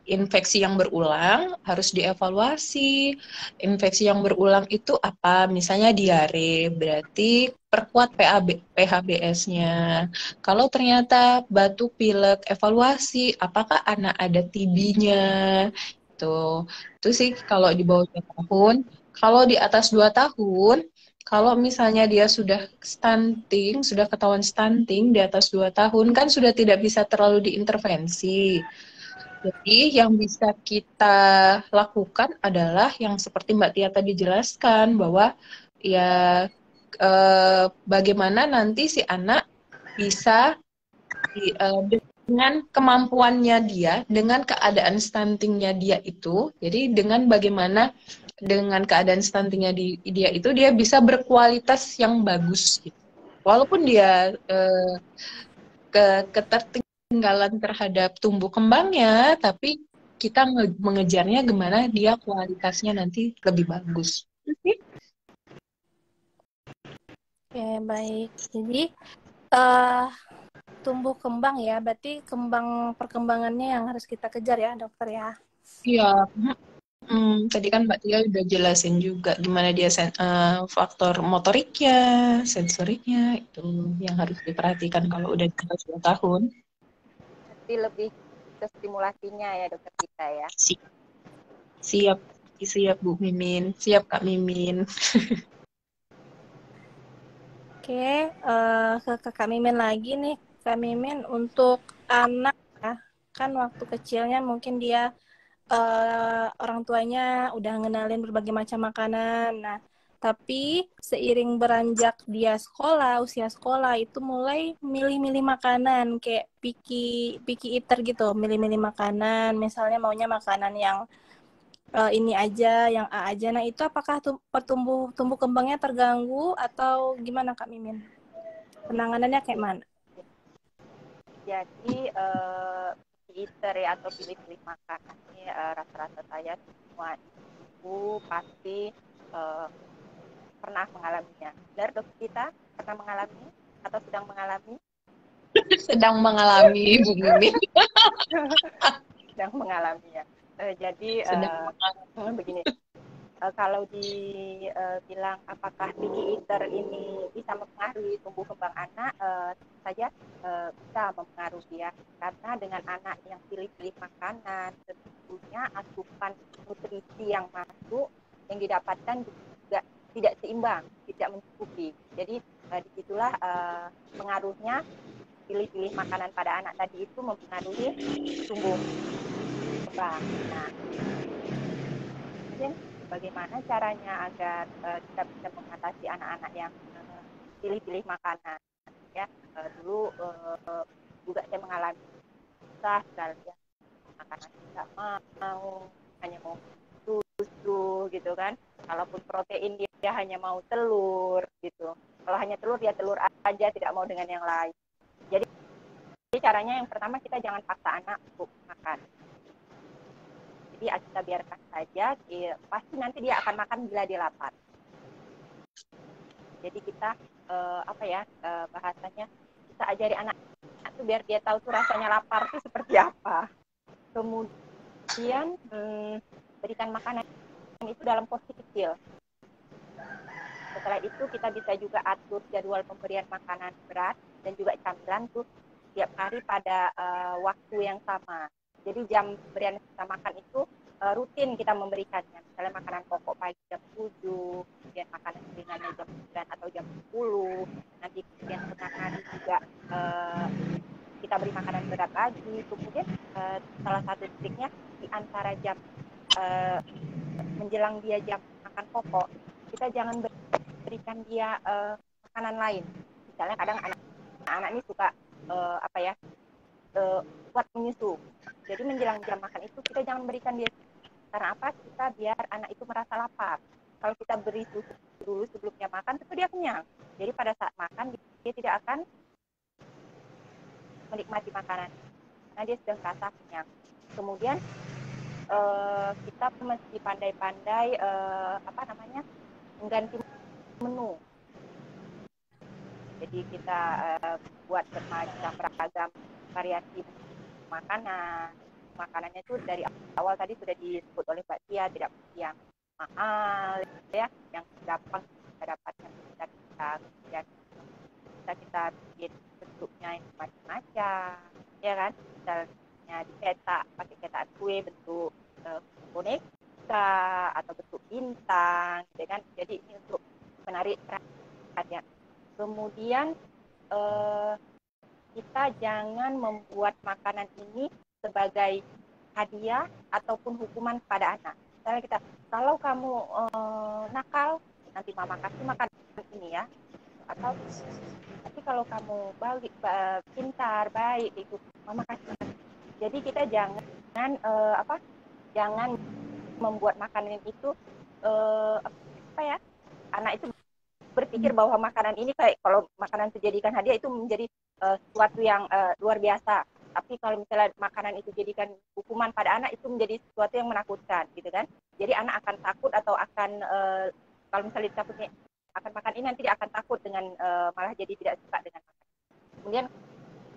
infeksi yang berulang, harus dievaluasi. Infeksi yang berulang itu apa? Misalnya diare, berarti perkuat PHBS-nya. Kalau ternyata batuk pilek, evaluasi apakah anak ada TB-nya. gitu. Itu sih kalau di bawah 2 tahun. Kalau di atas 2 tahun, kalau misalnya dia sudah stunting, sudah ketahuan stunting di atas 2 tahun, kan sudah tidak bisa terlalu diintervensi. Jadi yang bisa kita lakukan adalah yang seperti Mbak Tia tadi jelaskan, bahwa ya bagaimana nanti si anak bisa dengan kemampuannya dia, dengan keadaan stuntingnya dia itu, jadi dengan bagaimana dengan keadaan stuntingnya dia itu, dia bisa berkualitas yang bagus gitu. Walaupun dia ketertinggalan terhadap tumbuh kembangnya, tapi kita mengejarnya gimana dia kualitasnya nanti lebih bagus. Oke, baik. Jadi, eh tumbuh kembang ya, berarti perkembangannya yang harus kita kejar ya, dokter ya. Iya. Tadi kan Mbak Tia udah jelasin juga gimana dia faktor motoriknya, sensoriknya, itu yang harus diperhatikan kalau udah di atas 2 tahun. Jadi lebih ke stimulasinya ya dokter kita ya. Siap, siap Bu Mimin, siap Kak Mimin. Oke, ke Kak Mimin lagi nih. Kak Mimin, untuk anak ya, kan waktu kecilnya mungkin dia orang tuanya udah ngenalin berbagai macam makanan. Nah, tapi seiring beranjak dia usia sekolah itu mulai milih-milih makanan kayak picky eater gitu, milih-milih makanan. Misalnya maunya makanan yang ini aja, yang A aja. Nah, itu apakah tumbuh kembangnya terganggu atau gimana Kak Mimin? Penanganannya kayak mana? Jadi eater ya atau pilih-pilih makanan ini rata-rata saya semua ibu pasti pernah mengalaminya. Benar dokter kita pernah mengalami atau sedang mengalami? Sedang mengalami Bu Mimin. Sedang mengalami ya. Jadi begini, kalau dibilang apakah picky eater ini bisa mempengaruhi tumbuh kembang anak, tentu saja bisa mempengaruhi ya. Karena dengan anak yang pilih-pilih makanan, tentunya asupan nutrisi yang masuk, yang didapatkan juga tidak seimbang, tidak mencukupi. Jadi disitulah pengaruhnya pilih-pilih makanan pada anak tadi itu mempengaruhi tumbuh kembang. Nah, mungkin bagaimana caranya agar kita bisa mengatasi anak-anak yang pilih-pilih makanan ya. Dulu juga saya mengalami susah sekali ya, makanan tidak mau, hanya mau susu gitu kan. Kalaupun protein dia hanya mau telur gitu. Kalau hanya telur dia telur aja, tidak mau dengan yang lain. Jadi caranya yang pertama, kita jangan paksa anak untuk makan. Jadi kita biarkan saja, pasti nanti dia akan makan bila dia lapar. Jadi kita bahasanya kita ajari anak itu biar dia tahu tuh rasanya lapar itu seperti apa. Kemudian berikan makanan itu dalam porsi kecil. Setelah itu kita bisa juga atur jadwal pemberian makanan berat dan juga camilan tuh tiap hari pada waktu yang sama. Jadi jam pemberian kita makan itu rutin kita memberikannya. Misalnya makanan pokok pagi jam 7, kemudian makanan ringannya jam 9 atau jam 10. Nanti kemudian tengah hari juga kita beri makanan berat lagi. Kemudian salah satu triknya di antara jam menjelang dia jam makan pokok, kita jangan berikan dia makanan lain. Misalnya kadang anak-anak ini suka kuat menyusu. Jadi menjelang jam makan itu kita jangan berikan dia. Karena apa? Kita biar anak itu merasa lapar. Kalau kita beri susu dulu sebelumnya makan, tentu dia kenyang. Jadi pada saat makan dia tidak akan menikmati makanan. Nah, dia sudah merasa kenyang. Kemudian kita mesti pandai-pandai mengganti menu. Jadi kita buat beragam variasi makanan. Makanannya itu dari awal tadi sudah disebut oleh Mbak Tia, tidak yang mahal ya, yang gampang kita dapatkan kita bikin bentuknya yang macam-macam ya kan, misalnya dicetak pakai cetakan kue bentuk boneka atau bentuk bintang, gitu kan. Jadi ini untuk menarik perhatian. Kemudian kita jangan membuat makanan ini sebagai hadiah ataupun hukuman pada anak. Misalnya kita, kalau kamu nakal, nanti mama kasih makan ini ya. Atau tapi kalau kamu pintar, baik, itu mama kasih. Jadi kita jangan jangan membuat makanan itu anak itu berpikir bahwa makanan ini kayak kalau makanan itu jadikan hadiah itu menjadi sesuatu yang luar biasa. Tapi kalau misalnya makanan itu jadikan hukuman pada anak itu menjadi sesuatu yang menakutkan, gitu kan? Jadi anak akan takut atau akan kalau misalnya takutnya akan makan ini, nanti dia akan takut dengan malah jadi tidak suka dengan makan. Kemudian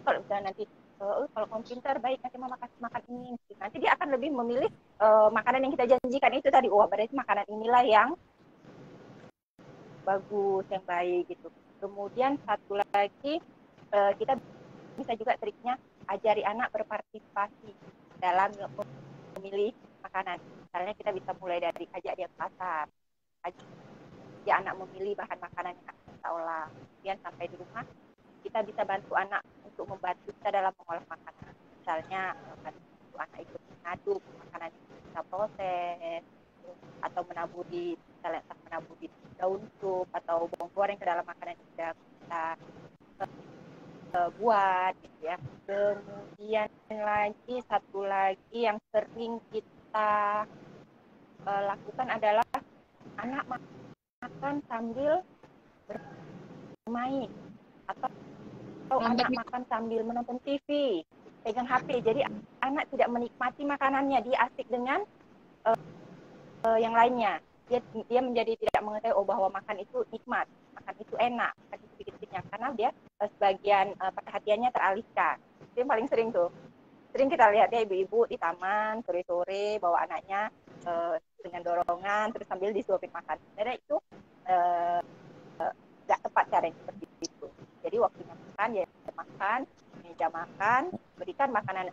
kalau misalnya nanti kalau kamu pintar, baik, nanti mama kasih makan ini, nanti dia akan lebih memilih makanan yang kita janjikan itu tadi. Berarti makanan inilah yang bagus, yang baik gitu. Kemudian satu lagi, kita bisa juga triknya ajari anak berpartisipasi dalam memilih makanan. Misalnya kita bisa mulai dari ajak dia ke pasar, ajak anak memilih bahan makanan yang akan kita olah. Kemudian sampai di rumah kita bisa bantu anak untuk membantu kita dalam mengolah makanan. Misalnya bantu anak ikut mengaduk makanan yang kita proses, atau menaburi daun sup atau bawang goreng ke dalam makanan yang sudah kita buat, gitu ya. Kemudian lagi satu lagi yang sering kita lakukan adalah anak makan sambil bermain atau anak makan sambil menonton TV, pegang HP. Jadi anak tidak menikmati makanannya, dia asik dengan yang lainnya. Dia menjadi tidak mengetahui bahwa makan itu nikmat, makan itu enak, makan itu bikin kenyang, karena dia sebagian perhatiannya teralihkan. Itu yang paling sering tuh. Sering kita lihat ya ibu-ibu di taman sore-sore bawa anaknya dengan dorongan terus sambil disuapin makan. Sebenarnya itu nggak tepat caranya seperti itu. Jadi waktunya makan ya makan, meja makan, berikan makanan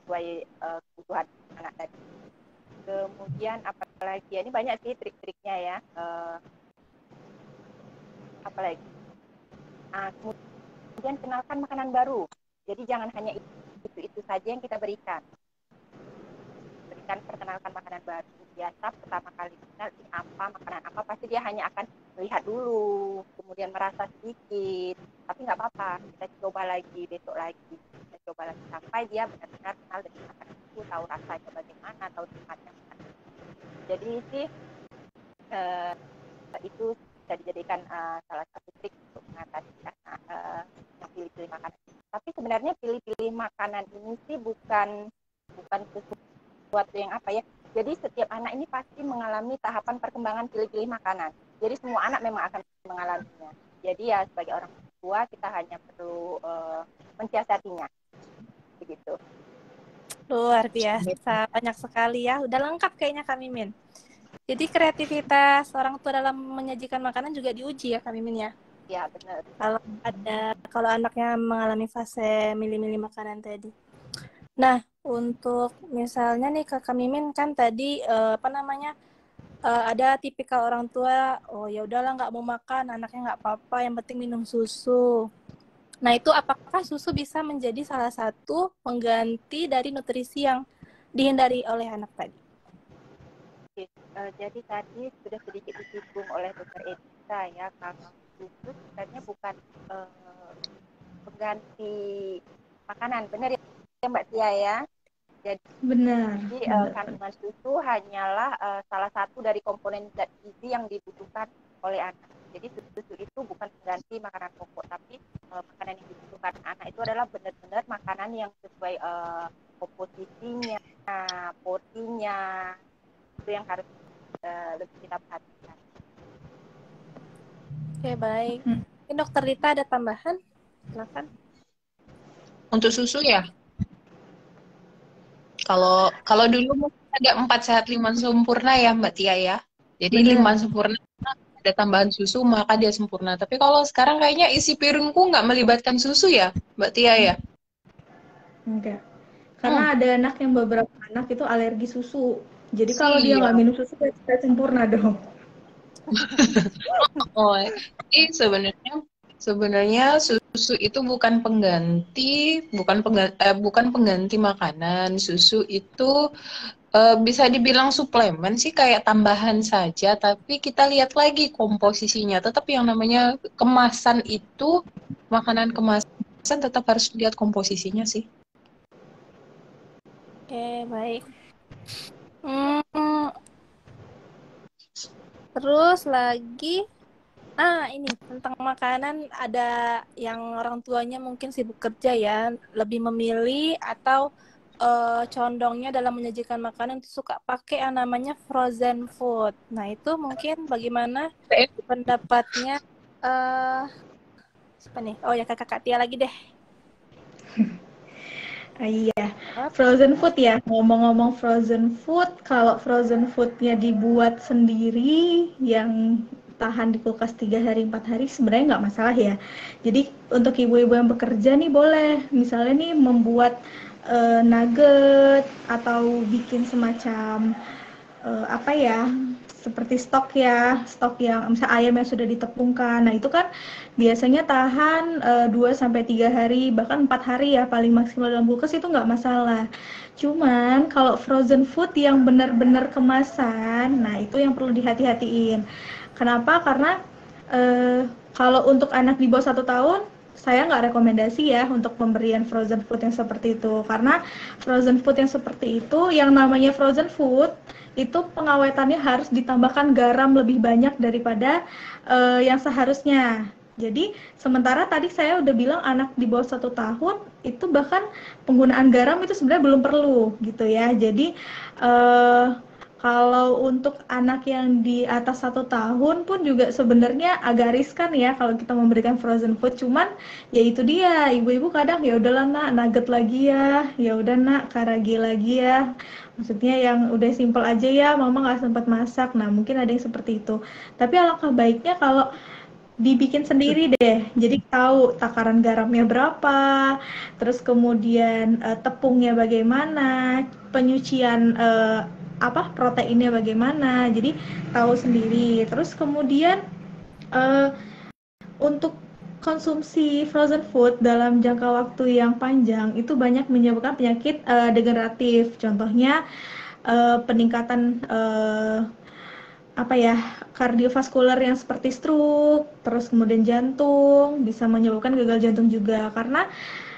sesuai kebutuhan anak tadi. Kemudian apalagi ya, ini banyak sih trik-triknya ya. Apalagi kemudian kenalkan makanan baru. Jadi jangan hanya itu saja yang kita berikan. Perkenalkan makanan baru. Biasa pertama kali kenal ini apa, makanan apa, pasti dia hanya akan melihat dulu, kemudian merasa sedikit, tapi nggak apa-apa, kita coba lagi, besok lagi, kita coba lagi sampai dia benar-benar kenal dengan makanan itu, tahu rasanya bagaimana, tahu tempatnya. Jadi sih itu bisa dijadikan salah satu trik untuk mengatasi yang pilih-pilih makanan. Tapi sebenarnya pilih-pilih makanan ini sih bukan sesuatu yang apa ya. Jadi setiap anak ini pasti mengalami tahapan perkembangan pilih-pilih makanan. Jadi semua anak memang akan mengalaminya. Jadi ya sebagai orang tua kita hanya perlu mensiasatinya. Begitu. Luar biasa, banyak sekali ya. Udah lengkap kayaknya Kak Mimin. Jadi kreativitas orang tua dalam menyajikan makanan juga diuji ya Kak Mimin ya? Ya benar. Kalau anaknya mengalami fase milih-milih makanan tadi. Nah, untuk misalnya nih Kak Mimin kan tadi ada tipikal orang tua, oh ya udahlah nggak mau makan, anaknya nggak apa-apa, yang penting minum susu. Nah, itu apakah susu bisa menjadi salah satu pengganti dari nutrisi yang dihindari oleh anak tadi? Jadi tadi sudah sedikit disinggung oleh Dr. Edita ya, kalau susu sebenarnya bukan pengganti makanan, benar ya Mbak Tia ya? Jadi benar. Kandungan susu hanyalah salah satu dari komponen zat gizi yang dibutuhkan oleh anak. Jadi susu itu bukan pengganti makanan pokok, tapi makanan yang dibutuhkan anak itu adalah benar-benar makanan yang sesuai komposisinya, porsinya, itu yang harus lebih kita perhatikan. Oke, baik. Ini Dokter Rita ada tambahan? Silakan. Untuk susu ya? Kalau dulu ada 4 sehat 5 sempurna ya Mbak Tia ya. Jadi 5 sempurna ada tambahan susu maka dia sempurna. Tapi kalau sekarang kayaknya isi piringku nggak melibatkan susu ya Mbak Tia ya? Enggak. Karena ada anak yang beberapa anak itu alergi susu. Jadi kalau dia nggak Siap. minum susu, kita sempurna dong. Oh, sebenarnya sebenarnya susu itu bukan pengganti makanan. Susu itu bisa dibilang suplemen sih, kayak tambahan saja, tapi kita lihat lagi komposisinya. Tetap yang namanya kemasan itu, makanan kemasan tetap harus lihat komposisinya sih. Oke, baik. Hmm, terus lagi, ini tentang makanan, ada yang orang tuanya mungkin sibuk kerja ya, lebih memilih atau condongnya dalam menyajikan makanan itu suka pakai yang namanya frozen food. Nah, itu mungkin bagaimana pendapatnya siapa nih? Oh ya, Kakak Tia lagi deh. Iya, frozen food ya. Ngomong-ngomong frozen food, kalau frozen foodnya dibuat sendiri yang tahan di kulkas 3 hari 4 hari sebenarnya nggak masalah ya. Jadi untuk ibu-ibu yang bekerja nih boleh misalnya nih membuat nugget atau bikin semacam apa ya, seperti stok yang misalnya ayam yang sudah ditepungkan. Nah itu kan biasanya tahan 2 sampai 3 hari bahkan 4 hari ya paling maksimal dalam kulkas, itu nggak masalah. Cuman kalau frozen food yang benar-benar kemasan, nah itu yang perlu dihati-hatiin. Kenapa? Karena kalau untuk anak di bawah 1 tahun, saya nggak rekomendasi ya untuk pemberian frozen food yang seperti itu, karena frozen food yang seperti itu, yang namanya frozen food itu pengawetannya harus ditambahkan garam lebih banyak daripada yang seharusnya. Jadi sementara tadi saya udah bilang anak di bawah 1 tahun itu bahkan penggunaan garam itu sebenarnya belum perlu gitu ya. Jadi kalau untuk anak yang di atas 1 tahun pun juga sebenarnya agak riskan ya kalau kita memberikan frozen food. Cuman ya itu dia, ibu-ibu kadang ya udahlah nak, nugget lagi ya udah nak, karagi lagi ya. Maksudnya yang udah simple aja ya, mama nggak sempat masak. Nah mungkin ada yang seperti itu. Tapi alangkah baiknya kalau dibikin sendiri deh. Jadi tahu takaran garamnya berapa, terus kemudian tepungnya bagaimana, penyucian proteinnya bagaimana. Jadi tahu sendiri. Terus kemudian eh, untuk konsumsi frozen food dalam jangka waktu yang panjang itu banyak menyebabkan penyakit degeneratif. Contohnya peningkatan kardiovaskular yang seperti stroke, terus kemudian jantung, bisa menyebabkan gagal jantung juga. Karena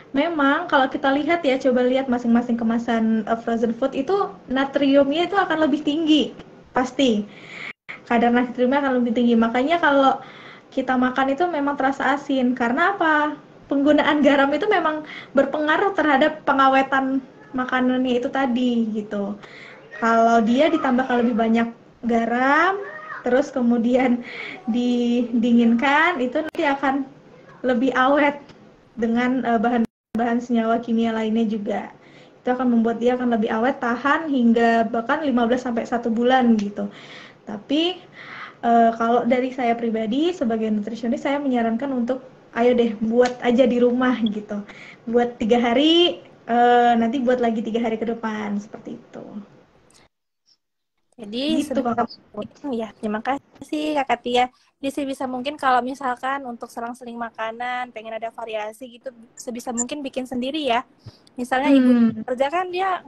memang kalau kita lihat ya, coba lihat masing-masing kemasan frozen food itu natriumnya itu akan lebih tinggi, pasti. Kadar natriumnya akan lebih tinggi. Makanya kalau kita makan itu memang terasa asin. Karena apa? Penggunaan garam itu memang berpengaruh terhadap pengawetan makanannya itu tadi gitu. Kalau dia ditambahkan lebih banyak garam, terus kemudian didinginkan, itu nanti akan lebih awet dengan bahan-bahan senyawa kimia lainnya juga. Itu akan membuat dia akan lebih awet, tahan hingga bahkan 15 sampai 1 bulan gitu. Tapi kalau dari saya pribadi sebagai nutrisionis, saya menyarankan untuk ayo deh buat aja di rumah gitu. Buat 3 hari, nanti buat lagi 3 hari ke depan, seperti itu. Jadi Gitu sebisa Kakak. mungkin ya, terima kasih Kakak Tia. Jadi sebisa mungkin kalau misalkan untuk selang-seling makanan, pengen ada variasi gitu, sebisa mungkin bikin sendiri ya. Misalnya ibu kerja kan dia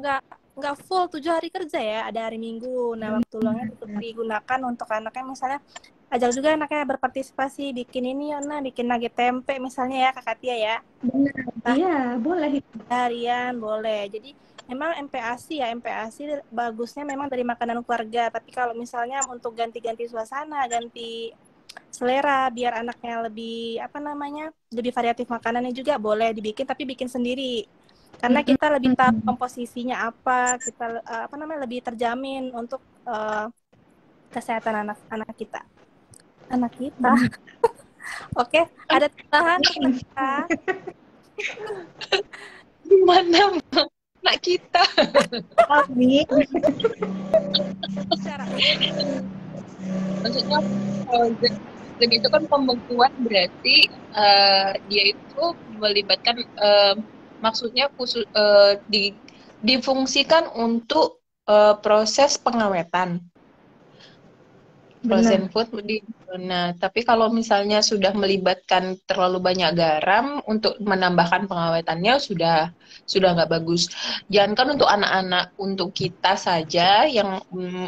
nggak full 7 hari kerja ya, ada hari Minggu. Nah waktu luangnya digunakan untuk anaknya, misalnya ajak juga anaknya berpartisipasi, bikin ini Yona, bikin nugget tempe misalnya ya Kakak Tia ya. Benar, iya boleh. Harian boleh. Jadi memang MPASI bagusnya memang dari makanan keluarga. Tapi kalau misalnya untuk ganti-ganti suasana, ganti selera, biar anaknya lebih lebih variatif makanannya juga boleh dibikin, tapi bikin sendiri. Karena kita lebih tahu komposisinya apa, kita lebih terjamin untuk kesehatan anak kita. Oke, ada tambahan kita. Gimana anak kita? Amin. Maksudnya frozen itu kan pembekuan, berarti dia itu melibatkan maksudnya khusus difungsikan untuk proses pengawetan. Frozen Benar. food nah, tapi kalau misalnya sudah melibatkan terlalu banyak garam untuk menambahkan pengawetannya sudah nggak bagus. Jangankan untuk anak-anak, untuk kita saja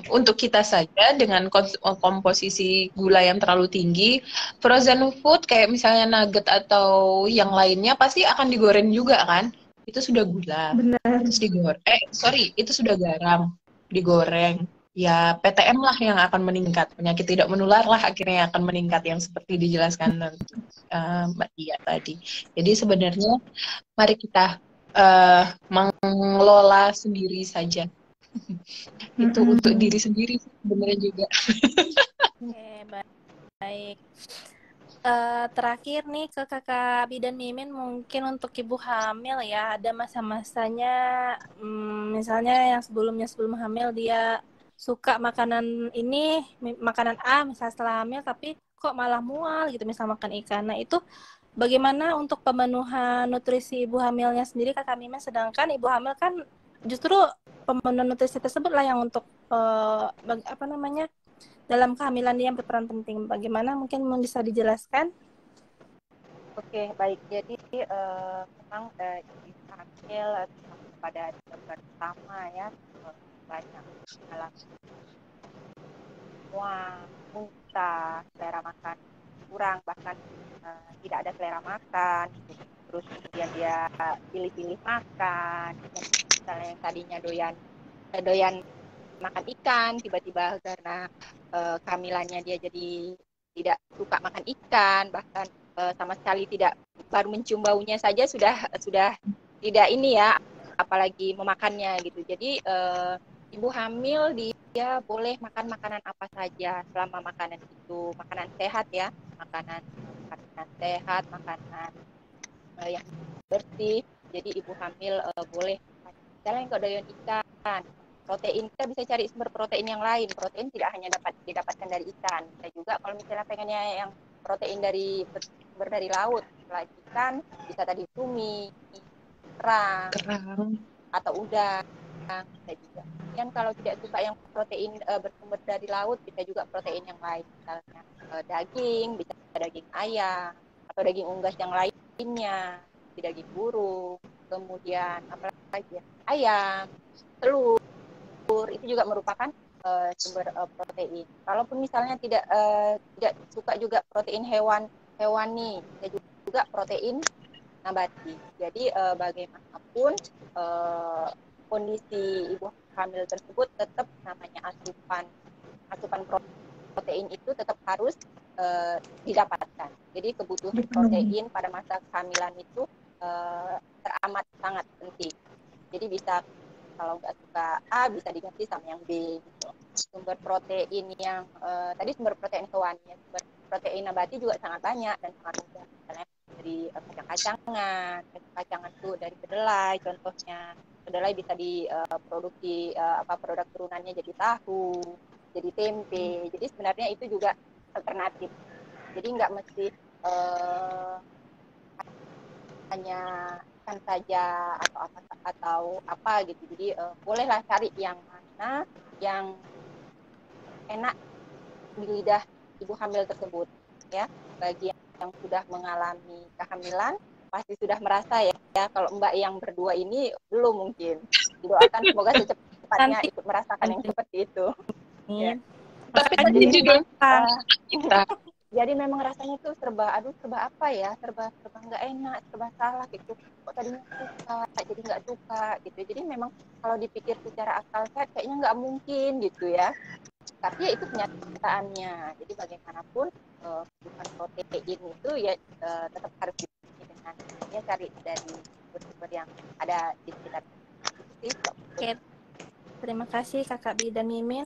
untuk kita saja dengan komposisi gula yang terlalu tinggi, frozen food kayak misalnya nugget atau yang lainnya pasti akan digoreng juga kan? Itu sudah gula. Benar. Terus itu sudah garam, digoreng. Ya, PTM lah yang akan meningkat. Penyakit tidak menular lah akhirnya yang akan meningkat yang seperti dijelaskan Mbak Tia tadi. Jadi sebenarnya mari kita mengelola sendiri saja. Itu untuk diri sendiri sebenarnya juga. Oke, baik. Terakhir nih ke Kakak Bidan Mimin, mungkin untuk ibu hamil ya, ada masa-masanya misalnya yang sebelum hamil dia suka makanan ini, makanan A misalnya setelah hamil, tapi kok malah mual gitu misal makan ikan. Nah itu bagaimana untuk pemenuhan nutrisi ibu hamilnya sendiri Kakak Mimin, sedangkan ibu hamil kan justru pemenuhan nutrisi tersebut lah yang untuk dalam kehamilan dia berperan penting. Bagaimana mungkin bisa dijelaskan? Oke, baik. Jadi memang ibu hamil pada pertama ya banyak mengalami muntah, selera makan kurang, bahkan tidak ada selera makan. Terus kemudian dia pilih-pilih makan. Misalnya yang tadinya doyan makan ikan, tiba-tiba karena kehamilannya dia jadi tidak suka makan ikan, bahkan sama sekali tidak, baru mencium baunya saja sudah tidak ini ya, apalagi memakannya gitu. Jadi ibu hamil dia boleh makan makanan apa saja selama makanan itu makanan sehat ya, makanan sehat, makanan yang bersih. Jadi ibu hamil boleh misalnya kalau doyan ikan, protein kita bisa cari sumber protein yang lain. Protein tidak hanya dapat didapatkan dari ikan, bisa juga kalau misalnya pengennya yang protein dari sumber dari laut, selain ikan bisa tadi cumi, kerang atau udang, bisa juga. Dan kalau tidak suka yang protein bersumber dari laut, bisa juga protein yang lain, misalnya daging, bisa daging ayam atau daging unggas yang lainnya, daging burung, kemudian apa lagi ya, ayam, telur, itu juga merupakan sumber protein. Kalaupun misalnya tidak suka juga protein hewani, bisa juga protein nabati. Jadi bagaimanapun kondisi ibu hamil tersebut tetap namanya asupan protein itu tetap harus didapatkan. Jadi kebutuhan protein pada masa kehamilan itu teramat sangat penting. Jadi bisa kalau nggak suka A bisa diganti sama yang B gitu. Sumber protein yang tadi sumber protein hewani, sumber protein nabati juga sangat banyak dan sangat mudah. Misalnya dari kacang-kacangan itu dari kedelai contohnya. Kedelai bisa diproduksi produk turunannya jadi tahu, jadi tempe. Jadi sebenarnya itu juga alternatif. Jadi nggak mesti hanya ikan saja atau apa gitu. Jadi bolehlah cari yang mana yang enak di lidah ibu hamil tersebut ya. Bagi yang sudah mengalami kehamilan pasti sudah merasa ya. Kalau Mbak yang berdua ini belum, mungkin didoakan semoga secepatnya ikut merasakan yang seperti itu ya. Tapi tadi juga kita jadi memang rasanya tuh serba apa ya, serba nggak enak, serba salah gitu. Kok tadinya suka jadi nggak suka gitu. Jadi memang kalau dipikir secara akal sehat kayaknya nggak mungkin gitu ya, tapi ya itu kenyataannya. Jadi bagaimanapun kebutuhan protein itu ya tetap harus dipenuhi dengan ya cari dari sumber yang ada di sekitar. Oke. Terima kasih Kakak Bidan Mimin.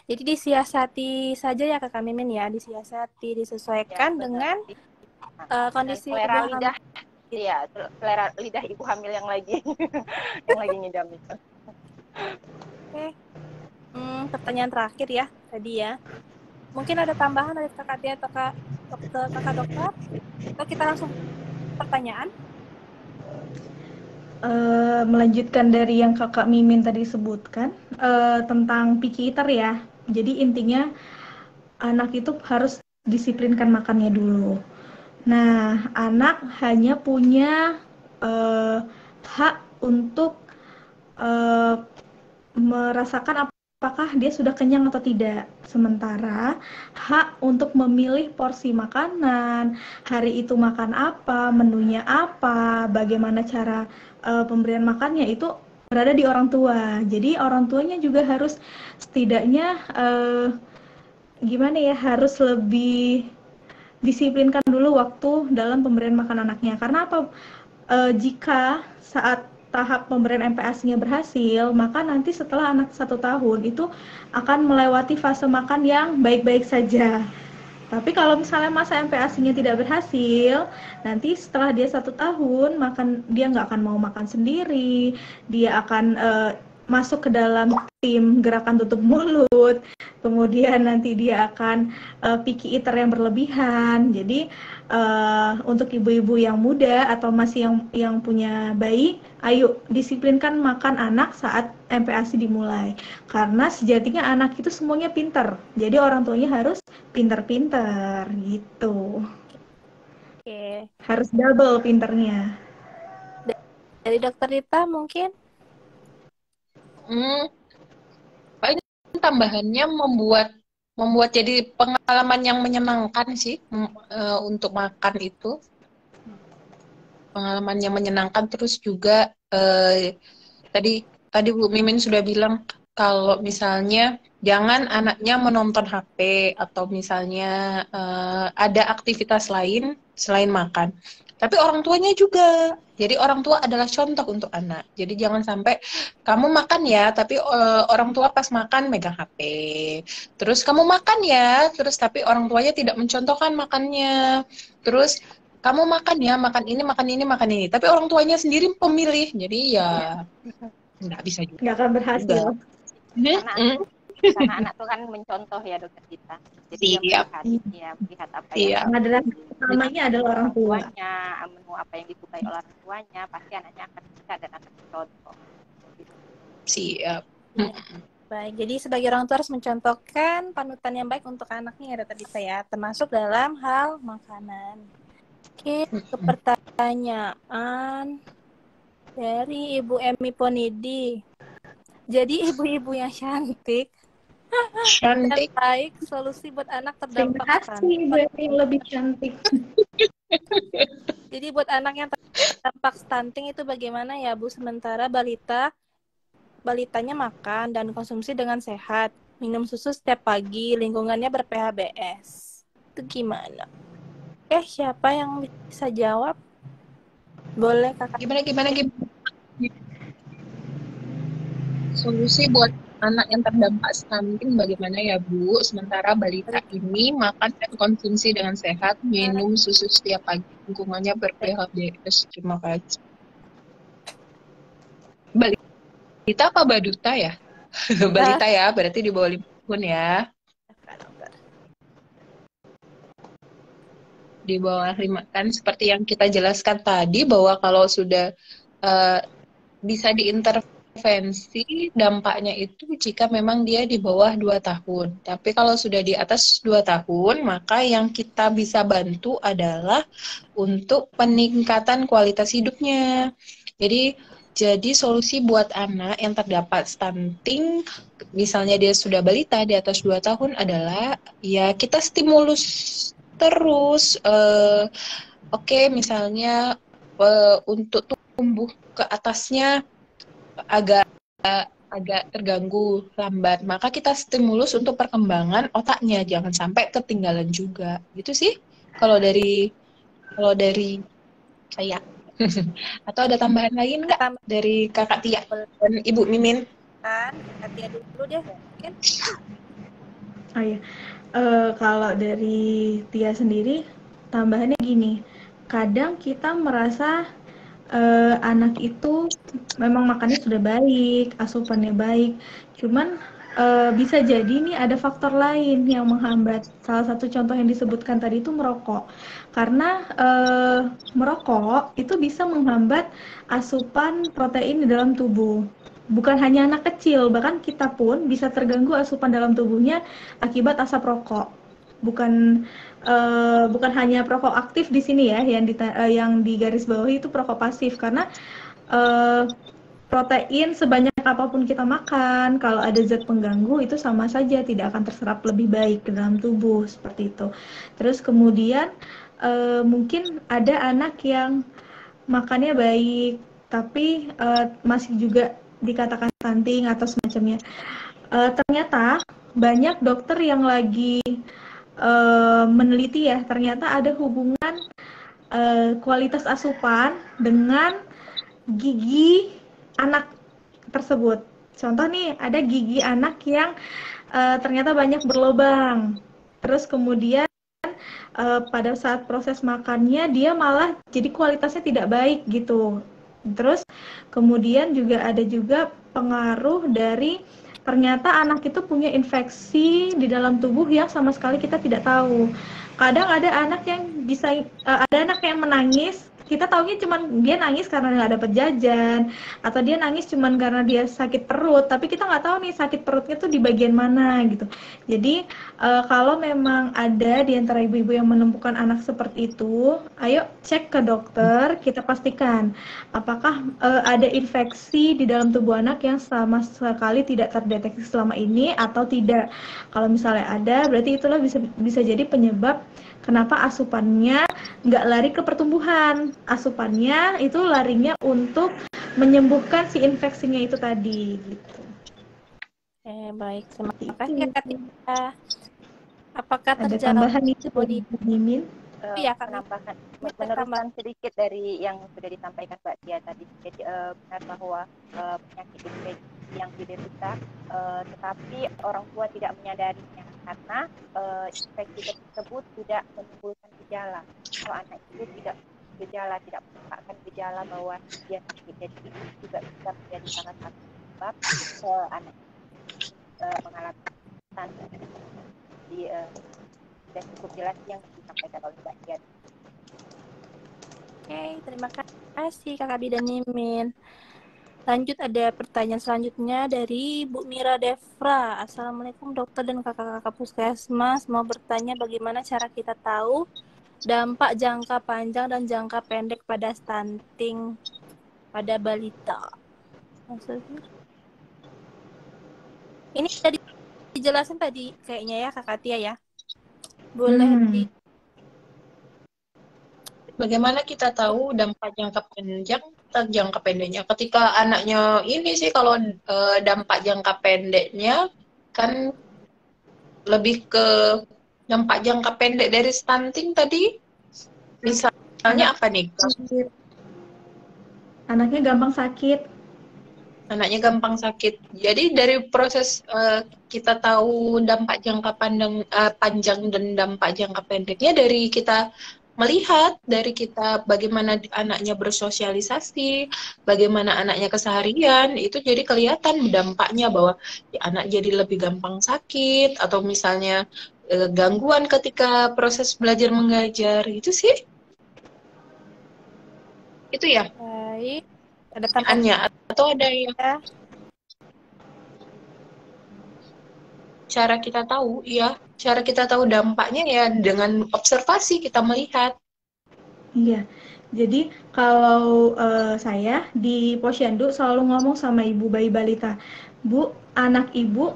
Jadi disiasati saja ya Kakak Mimin ya, disiasati, disesuaikan ya, dengan kondisi selera lidah. Iya, selera lidah ibu hamil yang lagi ngidam itu. Oke. Pertanyaan terakhir ya tadi ya. Mungkin ada tambahan dari Kakak Tia atau Kakak Dokter? Atau kita langsung pertanyaan? melanjutkan dari yang Kakak Mimin tadi sebutkan tentang picky eater ya. Jadi intinya anak itu harus disiplinkan makannya dulu. Nah, anak hanya punya hak untuk eh, merasakan apakah dia sudah kenyang atau tidak. Sementara hak untuk memilih porsi makanan, hari itu makan apa, menunya apa, bagaimana cara pemberian makannya itu berada di orang tua. Jadi orang tuanya juga harus setidaknya gimana ya, harus lebih disiplinkan dulu waktu dalam pemberian makan anaknya. Karena apa? Jika saat tahap pemberian MPASI-nya berhasil, maka nanti setelah anak 1 tahun itu akan melewati fase makan yang baik-baik saja. Tapi kalau misalnya masa MPASI-nya tidak berhasil, nanti setelah dia 1 tahun, dia nggak akan mau makan sendiri, dia akan masuk ke dalam tim gerakan tutup mulut, kemudian nanti dia akan picky eater yang berlebihan. Jadi untuk ibu-ibu yang muda atau masih yang punya bayi, ayo disiplinkan makan anak saat MPASI dimulai. Karena sejatinya anak itu semuanya pinter. Jadi orang tuanya harus pinter-pinter gitu. Oke. Harus double pinternya. Dari Dokter Rita mungkin? Paling tambahannya membuat jadi pengalaman yang menyenangkan sih untuk makan itu. Pengalaman yang menyenangkan, terus juga tadi Bu Mimin sudah bilang kalau misalnya jangan anaknya menonton HP atau misalnya ada aktivitas lain selain makan. Tapi orang tuanya juga. Jadi orang tua adalah contoh untuk anak. Jadi jangan sampai kamu makan ya, tapi orang tua pas makan megang HP. Terus kamu makan ya, terus tapi orang tuanya tidak mencontohkan makannya. Terus kamu makan ya, makan ini, makan ini, makan ini. Tapi orang tuanya sendiri pemilih. Jadi ya nggak bisa juga. Nggak akan berhasil. Karena anak tuh kan mencontoh ya Dokter kita. Jadi melihat apa yang namanya adalah orang tuanya, menu apa yang disukai oleh orang tuanya, pasti anaknya akan bisa dan akan mencontoh. Siap. Baik, jadi sebagai orang tua harus mencontohkan panutan yang baik untuk anaknya ya Dokter Rita ya, termasuk dalam hal makanan. Oke, ke pertanyaan dari Ibu Emi Ponidi. Jadi ibu-ibu yang cantik dan baik, solusi buat anak terdampak stunting. Terima kasih, lebih cantik. Jadi buat anak yang terdampak stunting itu bagaimana ya Bu? Sementara balitanya makan dan konsumsi dengan sehat, minum susu setiap pagi, lingkungannya ber-PHBS. Itu gimana? Siapa yang bisa jawab? Boleh Kakak? Gimana? Solusi buat anak yang terdampak stunting bagaimana ya Bu? Sementara balita ini makan dan konsumsi dengan sehat, minum susu setiap pagi, lingkungannya ber-PHBS. Terima kasih. Balita apa baduta ya? Balita ya, berarti di bawah 5 tahun ya. Di bawah 5, kan seperti yang kita jelaskan tadi bahwa kalau sudah bisa diintervensi dampaknya itu jika memang dia di bawah 2 tahun. Tapi kalau sudah di atas 2 tahun, maka yang kita bisa bantu adalah untuk peningkatan kualitas hidupnya. Jadi solusi buat anak yang terdapat stunting, misalnya dia sudah balita di atas 2 tahun adalah ya kita stimulus terus. Oke, misalnya untuk tumbuh ke atasnya agak terganggu lambat, maka kita stimulus untuk perkembangan otaknya, jangan sampai ketinggalan juga. Gitu sih kalau dari saya. Atau ada tambahan lain nggak dari Kakak Tia dan Ibu Mimin? Kakak Tia dulu deh mungkin. Oh iya. Kalau dari Tia sendiri, tambahannya gini, kadang kita merasa anak itu memang makannya sudah baik, asupannya baik, cuman bisa jadi nih ada faktor lain yang menghambat. Salah satu contoh yang disebutkan tadi itu merokok. Karena merokok itu bisa menghambat asupan protein di dalam tubuh. Bukan hanya anak kecil, bahkan kita pun bisa terganggu asupan dalam tubuhnya akibat asap rokok. Bukan hanya perokok aktif di sini ya, yang di garis bawahi itu perokok pasif, karena eh, protein sebanyak apapun kita makan, kalau ada zat pengganggu itu sama saja tidak akan terserap lebih baik ke dalam tubuh seperti itu. Terus kemudian mungkin ada anak yang makannya baik, tapi masih juga dikatakan stunting atau semacamnya. Ternyata banyak dokter yang lagi meneliti ya, ternyata ada hubungan kualitas asupan dengan gigi anak tersebut. Contoh nih, ada gigi anak yang ternyata banyak berlubang. Terus kemudian pada saat proses makannya dia malah jadi kualitasnya tidak baik gitu. Terus kemudian juga ada juga pengaruh dari ternyata anak itu punya infeksi di dalam tubuh yang sama sekali kita tidak tahu. Kadang ada anak yang ada anak yang menangis, kita taunya cuman dia nangis karena nggak dapat jajan, atau dia nangis cuman karena dia sakit perut, tapi kita nggak tahu nih sakit perutnya tuh di bagian mana gitu. Jadi kalau memang ada di antara ibu-ibu yang menemukan anak seperti itu, ayo cek ke dokter, kita pastikan apakah ada infeksi di dalam tubuh anak yang sama sekali tidak terdeteksi selama ini atau tidak. Kalau misalnya ada, berarti itulah bisa jadi penyebab kenapa asupannya nggak lari ke pertumbuhan. Asupannya itu larinya untuk menyembuhkan si infeksinya itu tadi gitu. Baik, terima kasih Kak Tia. Apakah ada terjawab tambahan itu dari Mimin? Iya, menambahkan meneruskan sedikit dari yang sudah disampaikan Mbak Tia tadi. Jadi benar bahwa penyakit infeksi yang diderita tetapi orang tua tidak menyadarinya karena infeksi tersebut tidak menimbulkan gejala. Kalau anak itu tidak gejala, tidak menampakkan gejala bahwa dia sakit, jadi itu juga bisa menjadi salah satu sebab anak mengalami stunting. Jadi sudah cukup jelas yang disampaikan oleh Mbak Tia. Oke, terima kasih Kakak Bi dan Mimin. Lanjut, ada pertanyaan selanjutnya dari Bu Mira Devra. Assalamualaikum dokter dan kakak-kakak puskesmas. Mau bertanya bagaimana cara kita tahu dampak jangka panjang dan jangka pendek pada stunting pada balita. Maksudnya? Ini sudah dijelasin tadi kayaknya ya Kakak Tia ya. Boleh Bagaimana kita tahu dampak jangka panjang atau jangka pendeknya? Ketika anaknya ini sih kalau dampak jangka pendeknya kan lebih ke dampak jangka pendek dari stunting tadi. Misalnya apa nih? Anaknya gampang sakit. Anaknya gampang sakit. Jadi dari proses kita tahu dampak jangka panjang dan dampak jangka pendeknya dari kita melihat, dari kita bagaimana anaknya bersosialisasi, bagaimana anaknya keseharian, itu jadi kelihatan dampaknya bahwa ya, anak jadi lebih gampang sakit atau misalnya gangguan ketika proses belajar mengajar, itu sih. Itu ya. Baik. Ada tambahannya atau ada yang cara kita tahu, ya, cara kita tahu dampaknya ya dengan observasi kita melihat. Iya, jadi kalau saya di Posyandu selalu ngomong sama ibu bayi balita, Bu, anak ibu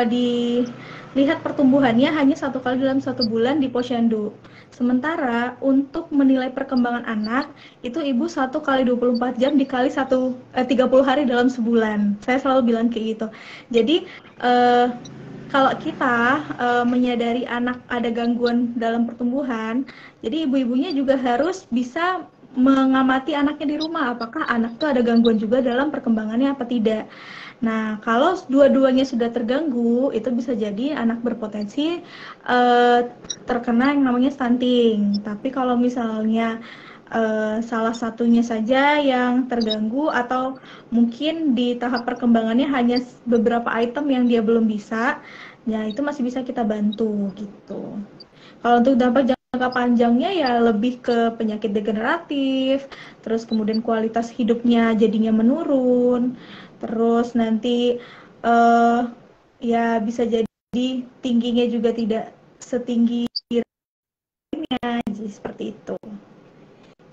dilihat pertumbuhannya hanya 1 kali dalam 1 bulan di Posyandu. Sementara untuk menilai perkembangan anak itu ibu 1 kali 24 jam dikali 30 hari dalam sebulan. Saya selalu bilang kayak gitu. Jadi kalau kita menyadari anak ada gangguan dalam pertumbuhan, jadi ibu-ibunya juga harus bisa mengamati anaknya di rumah, apakah anak itu ada gangguan juga dalam perkembangannya apa tidak. Nah, kalau dua-duanya sudah terganggu, itu bisa jadi anak berpotensi terkena yang namanya stunting. Tapi kalau misalnya salah satunya saja yang terganggu atau mungkin di tahap perkembangannya hanya beberapa item yang dia belum bisa, ya itu masih bisa kita bantu gitu. Kalau untuk dampak jangka panjangnya ya lebih ke penyakit degeneratif, terus kemudian kualitas hidupnya jadinya menurun, terus nanti eh, ya bisa jadi tingginya juga tidak setinggi jadi seperti itu.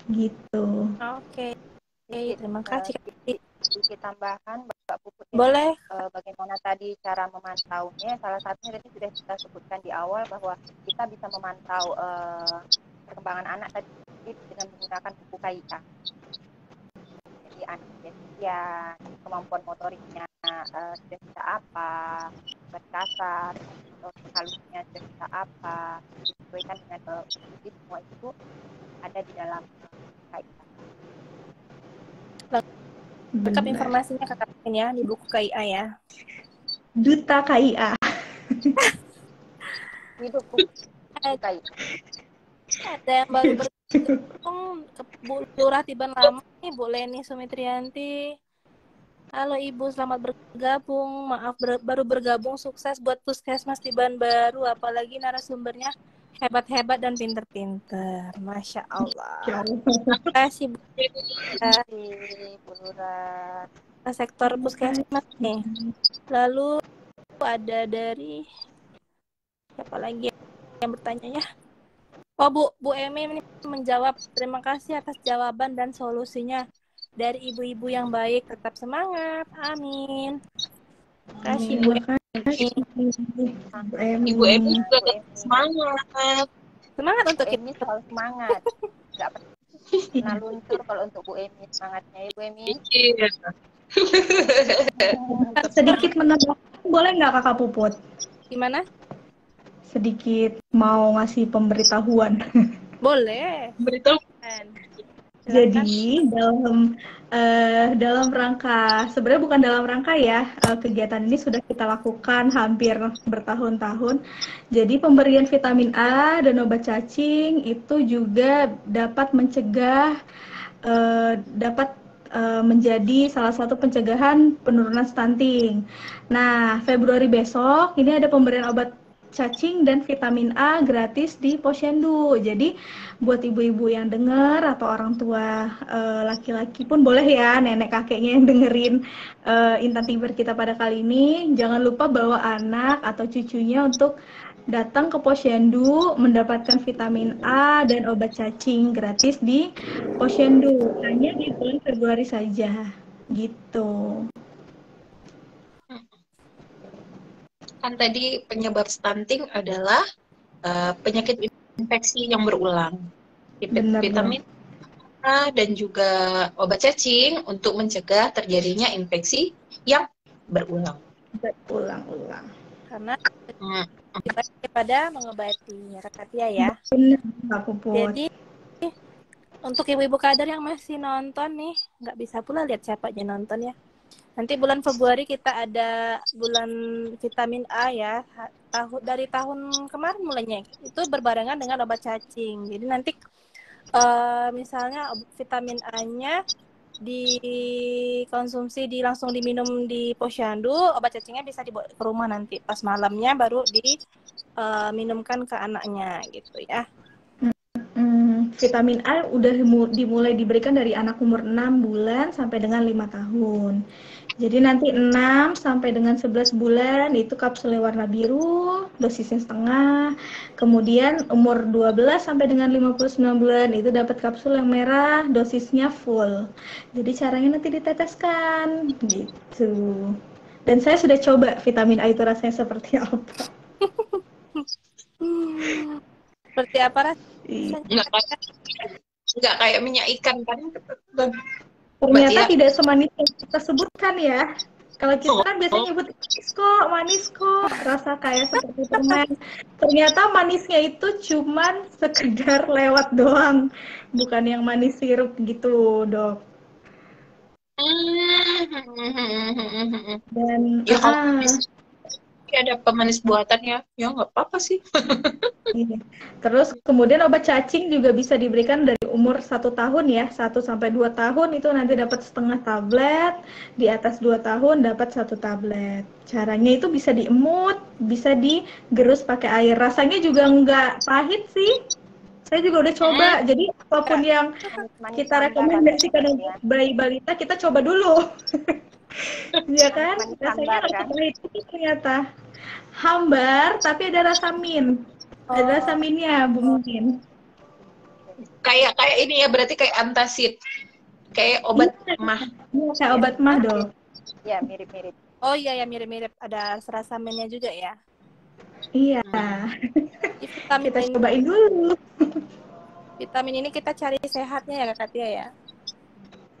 Gitu. Oke, Sedikit, terima kasih. sedikit tambahan Mbak Puput ya. Boleh. Bagaimana tadi cara memantaunya? Salah satunya tadi sudah kita sebutkan di awal bahwa kita bisa memantau perkembangan anak tadi dengan menggunakan buku KIA. Jadi anak ya kemampuan motoriknya sudah bisa apa, berkasar, atau halusnya sudah bisa apa, disesuaikan dengan uji semua itu ada di dalam KIA. Lengkap informasinya Kakak ya di buku KIA ya. Duta KIA. Di buku KIA. Ada yang baru bergabung ke Bu Lurah Tiban Lama nih, Bu Leni Sumitrianti. Halo Ibu, selamat bergabung. Maaf baru bergabung, sukses buat Puskesmas Tiban Baru, apalagi narasumbernya hebat-hebat dan pinter-pinter. Masya Allah. Terima kasih Bu. Bu Lurah. Sektor Puskesmas nih. Lalu ada dari siapa lagi yang bertanya ya? Oh Bu Emi ini menjawab, terima kasih atas jawaban dan solusinya dari ibu-ibu yang baik, tetap semangat, amin. Terima kasih Bu Emi. Ibu Emi juga tetap semangat. Semangat untuk Bu Emi selalu semangat. Nggak pernah luntur kalau untuk Bu Emi semangatnya ya Bu Emi. Iya. Sedikit menambahkan, boleh nggak Kakak Puput? Gimana? Sedikit mau ngasih pemberitahuan. Boleh. Beritahu. Jadi dalam rangka, sebenarnya bukan dalam rangka ya, kegiatan ini sudah kita lakukan hampir bertahun-tahun. Jadi pemberian vitamin A dan obat cacing itu juga dapat mencegah, dapat menjadi salah satu pencegahan penurunan stunting. Nah, Februari besok ini ada pemberian obat cacing dan vitamin A gratis di Posyandu. Jadi buat ibu-ibu yang dengar atau orang tua laki-laki pun boleh ya, nenek kakeknya yang dengerin Intan Tiber kita pada kali ini, jangan lupa bawa anak atau cucunya untuk datang ke Posyandu mendapatkan vitamin A dan obat cacing gratis di Posyandu, hanya di bulan Februari saja gitu. Kan tadi penyebab stunting adalah penyakit infeksi yang berulang. Vitamin A dan juga obat cacing untuk mencegah terjadinya infeksi yang berulang. Berulang-ulang. Karena daripada mengobati Rakatia ya. Jadi untuk ibu-ibu kader yang masih nonton nih, nggak bisa pula lihat siapa aja nonton ya. Nanti bulan Februari kita ada bulan vitamin A ya. Dari tahun kemarin mulainya itu berbarengan dengan obat cacing. Jadi nanti misalnya vitamin A-nya dikonsumsi langsung diminum di Posyandu, obat cacingnya bisa dibawa ke rumah nanti pas malamnya baru diminumkan ke anaknya gitu ya. Vitamin A udah dimulai diberikan dari anak umur 6 bulan sampai dengan 5 tahun. Jadi nanti 6 sampai dengan 11 bulan itu kapsul warna biru, dosisnya setengah. Kemudian umur 12 sampai dengan 59 bulan itu dapat kapsul yang merah, dosisnya full. Jadi caranya nanti diteteskan gitu. Dan saya sudah coba vitamin A itu rasanya seperti apa. Seperti apa rasanya? Nggak kayak minyak ikan kan? Ternyata tidak semanis yang kita sebutkan ya. Kalau kita kan biasanya nyebut manis kok, rasa kayak seperti permen. Ternyata manisnya itu cuman sekedar lewat doang, bukan yang manis sirup gitu, Dok. Dan ada pemanis buatan ya. Ya nggak apa-apa sih. Iya. Terus kemudian obat cacing juga bisa diberikan dari umur 1 tahun ya, 1 sampai 2 tahun itu nanti dapat setengah tablet, di atas 2 tahun dapat 1 tablet. Caranya itu bisa diemut, bisa digerus pakai air. Rasanya juga nggak pahit sih. Saya juga udah coba. Jadi apapun yang Manis-manis kita hambar rekomendasikan rasanya untuk ya. bayi balita, kita coba dulu. Ya kan? Manis-manis Rasanya hambar nggak kan. sepahit itu ternyata. Hambar, tapi ada rasa mint. Ada rasa mintnya, Bu Mimin. Kayak ini ya, berarti kayak antacid. Kayak obat mah. Iya, kayak obat mah dong. Ya, mirip-mirip. Oh iya ya, mirip-mirip. Ada rasa minnya juga ya. Iya. Di vitamin Kita cobain dulu. vitamin ini kita cari sehatnya ya Kak Tia ya.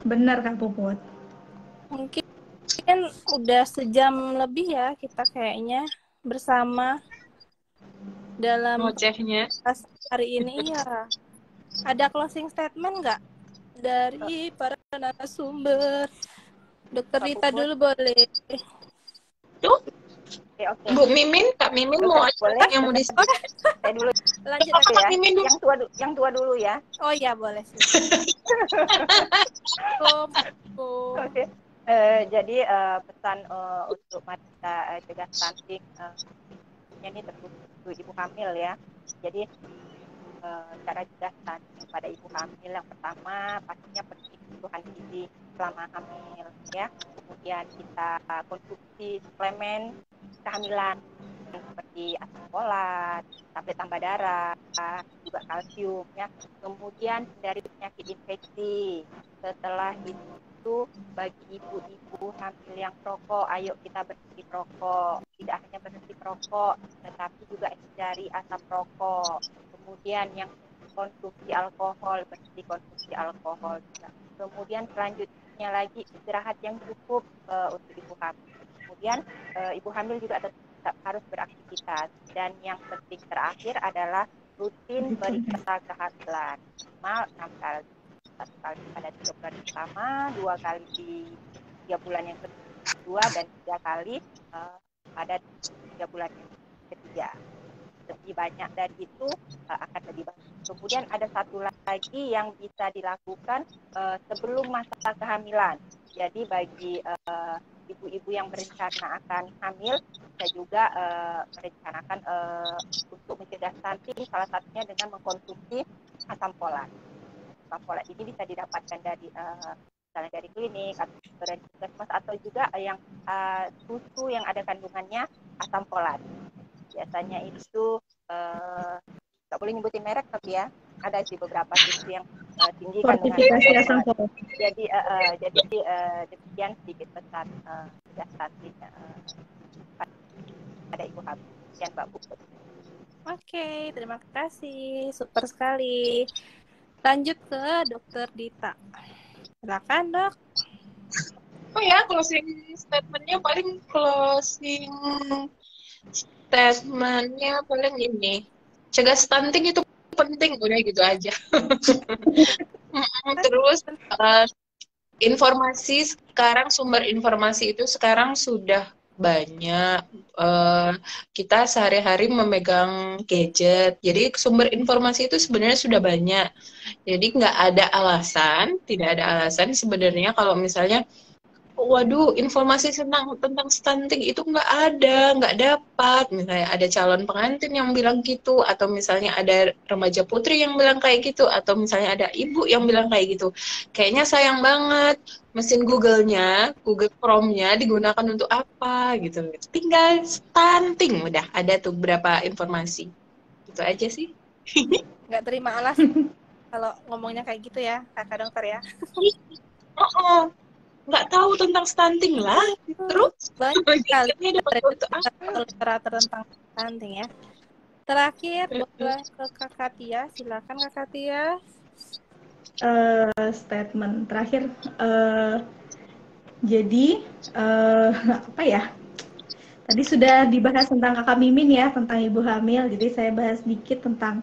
Benar, Kak Puput. Mungkin udah sejam lebih ya kita kayaknya bersama dalam Ngocehnya. podcast hari ini ya. Ada closing statement nggak dari para narasumber? Dokter Pak Rita Puput. dulu boleh. Tuh, Oke. Bu Mimin, Kak Mimin mau ada Boleh? yang mau disebut? Saya dulu Lanjut Apa aja Kak ya. Mimin dulu? yang tua dulu ya. Oh iya boleh sih. Oke. Jadi pesan untuk kita cegah stunting ini terkhusus ibu hamil ya. Jadi cara cegah stunting pada ibu hamil yang pertama pastinya penting kebutuhan gizi selama hamil ya. Kemudian kita konsumsi suplemen kehamilan seperti asam folat, tablet tambah darah, juga kalsium ya. Kemudian dari penyakit infeksi. Setelah itu bagi ibu-ibu hamil yang perokok, ayo kita berhenti perokok. Tidak hanya berhenti perokok, tetapi juga hindari asap rokok. Kemudian yang konsumsi alkohol, berhenti konsumsi alkohol juga. Kemudian selanjutnya lagi istirahat yang cukup untuk ibu hamil. Kemudian ibu hamil juga tetap harus beraktivitas. Dan yang penting terakhir adalah rutin periksa kehamilan minimal 6 kali. 1 kali pada 3 bulan pertama, 2 kali di 3 bulan yang kedua, dan 3 kali pada 3 bulan yang ketiga. Lebih banyak dari itu akan lebih baik. Kemudian ada satu lagi yang bisa dilakukan sebelum masa kehamilan. Jadi bagi ibu-ibu yang berencana akan hamil, bisa juga merencanakan untuk mencegah stunting, salah satunya dengan mengkonsumsi asam folat. Asam folat ini bisa didapatkan dari misalnya dari klinik atau dari puskesmas, atau juga yang susu yang ada kandungannya asam folat. Biasanya itu nggak boleh nyebutin merek, tapi ya ada sih beberapa susu yang tinggi kandungan Fortifikasi asam asam folat. folat. Jadi demikian sedikit pesan cegah stunting pada ibu hamil. Sekian Mbak Puput. Oke, terima kasih. Super sekali. Lanjut ke Dokter Dita. Silakan, Dok. Oh ya, closing statementnya paling ini. Cegah stunting itu penting, udah gitu aja. Terus informasi sekarang, sumber informasi itu sekarang sudah banyak. Kita sehari-hari memegang gadget, jadi sumber informasi itu sebenarnya sudah banyak. Jadi nggak ada alasan, tidak ada alasan sebenarnya kalau misalnya waduh, informasi tentang stunting itu nggak dapat. Misalnya ada calon pengantin yang bilang gitu, atau misalnya ada remaja putri yang bilang kayak gitu, atau misalnya ada ibu yang bilang kayak gitu. Kayaknya sayang banget mesin Google-nya, Google Chrome-nya digunakan untuk apa gitu. Tinggal stunting, udah ada tuh berapa informasi. Gitu aja sih. Nggak terima alasan kalau ngomongnya kayak gitu ya, Kakak Dokter ya. Oh. Nggak tahu tentang stunting lah, terus banyak sekali literatur tentang stunting ya. Terakhir boleh ke Kakak Tia, silakan Kakak Tia. Statement terakhir, jadi apa ya? Tadi sudah dibahas tentang Kakak Mimin ya, tentang ibu hamil. Jadi saya bahas dikit tentang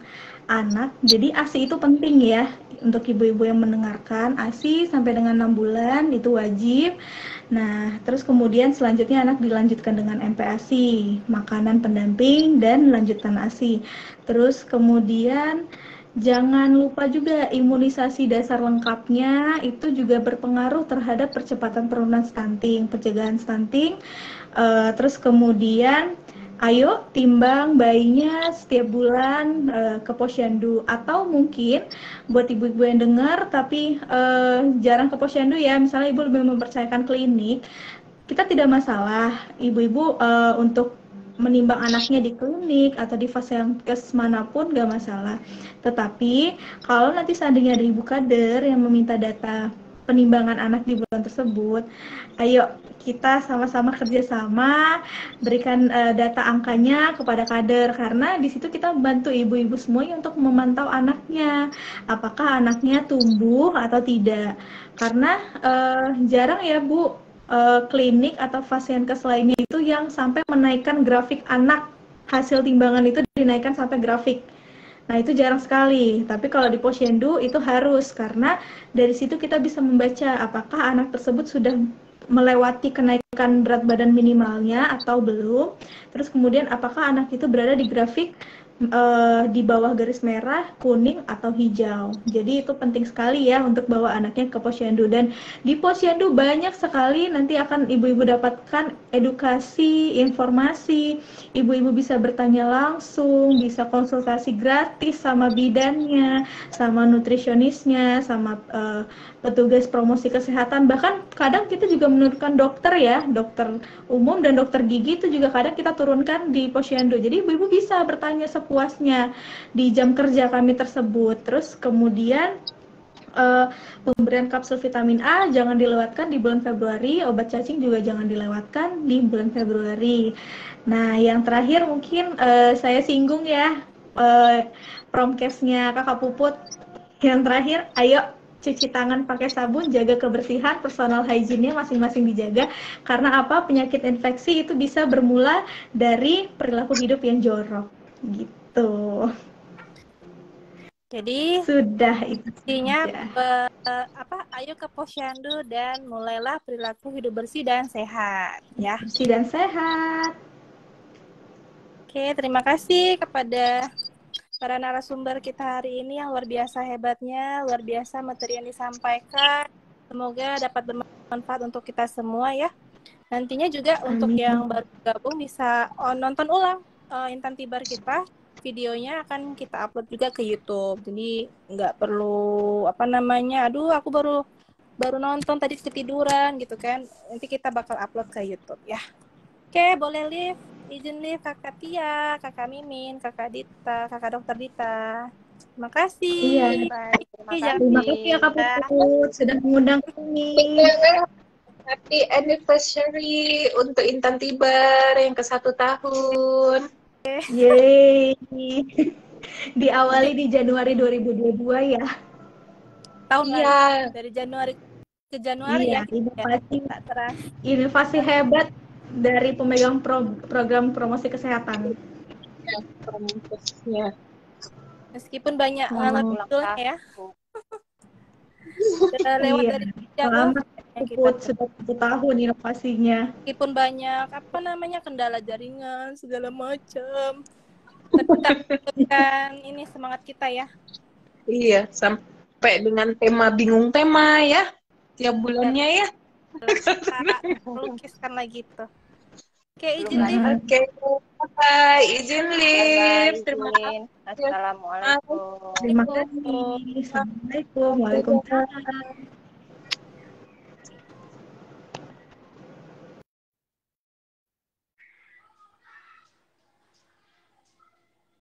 anak. Jadi ASI itu penting ya untuk ibu-ibu yang mendengarkan. ASI sampai dengan 6 bulan itu wajib. Nah, terus kemudian selanjutnya anak dilanjutkan dengan MPASI, makanan pendamping dan lanjutan ASI. Terus kemudian jangan lupa juga imunisasi dasar lengkapnya itu juga berpengaruh terhadap percepatan penurunan stunting, pencegahan stunting. Terus kemudian ayo timbang bayinya setiap bulan ke posyandu, atau mungkin buat ibu-ibu yang dengar tapi jarang ke posyandu ya, misalnya ibu lebih mempercayakan klinik, kita tidak masalah ibu-ibu untuk menimbang anaknya di klinik atau di vaskes manapun gak masalah. Tetapi kalau nanti seandainya ada ibu kader yang meminta data penimbangan anak di bulan tersebut, ayo kita sama-sama kerjasama berikan data angkanya kepada kader, karena di situ kita bantu ibu-ibu semuanya untuk memantau anaknya, apakah anaknya tumbuh atau tidak. Karena jarang ya Bu, klinik atau vaskes lainnya itu yang sampai menaikkan grafik anak, hasil timbangan itu dinaikkan sampai grafik. Nah, itu jarang sekali. Tapi kalau di posyandu itu harus, karena dari situ kita bisa membaca apakah anak tersebut sudah melewati kenaikan berat badan minimalnya atau belum. Terus kemudian apakah anak itu berada di grafik di bawah garis merah, kuning, atau hijau. Jadi itu penting sekali ya untuk bawa anaknya ke posyandu. Dan di posyandu banyak sekali nanti akan ibu-ibu dapatkan edukasi, informasi. Ibu-ibu bisa bertanya langsung, bisa konsultasi gratis sama bidannya, sama nutrisionisnya, sama petugas promosi kesehatan. Bahkan kadang kita juga menurunkan dokter ya, dokter umum dan dokter gigi itu juga kadang kita turunkan di posyandu. Jadi ibu-ibu bisa bertanya sepuasnya di jam kerja kami tersebut. Terus kemudian pemberian kapsul vitamin A jangan dilewatkan di bulan Februari, obat cacing juga jangan dilewatkan di bulan Februari. Nah, yang terakhir mungkin saya singgung ya promkesnya Kakak Puput. Yang terakhir, ayo cuci tangan pakai sabun, jaga kebersihan, personal hygiene-nya masing-masing dijaga. Karena apa? Penyakit infeksi itu bisa bermula dari perilaku hidup yang jorok. Gitu. Jadi Sudah itu intinya saja. ayo ke posyandu dan mulailah perilaku hidup bersih dan sehat ya. Bersih dan sehat. Oke, terima kasih kepada para narasumber kita hari ini yang luar biasa hebatnya, luar biasa materi yang disampaikan. Semoga dapat bermanfaat untuk kita semua ya. Nantinya juga untuk yang baru gabung bisa nonton ulang Intan Tibar kita. Videonya akan kita upload juga ke YouTube. Jadi nggak perlu aduh aku baru nonton tadi ketiduran gitu kan. Nanti kita bakal upload ke YouTube ya. Oke, boleh izin live Kakak Tia, Kakak Mimin, Kakak Dita, Kakak Dokter Dita. Terima kasih. Iya. Baik, terima kasih. Terima kasih ya Kak Puput sudah mengundang kami. Happy anniversary untuk Intan Tibar yang ke-1 tahun. Yeay. Diawali di Januari 2022 ya. Tahun Iya. dari Januari ke Januari Iya, ya. Inovasi hebat dari pemegang program promosi kesehatan. Ya, promosinya. Meskipun banyak ngalami ya. Sudah lewat Iya. dari Selamat Puput sudah 1 tahun inovasinya. Meskipun banyak kendala jaringan segala macam. Tapi kan ini semangat kita ya. Iya, sampai dengan tema bingung tema ya tiap bulannya ya. Lukiskan lagi tuh. Oke, izin live. Oke, bye. Izin live. Terima kasih. Assalamualaikum. Terima kasih. Assalamualaikum. Waalaikumsalam.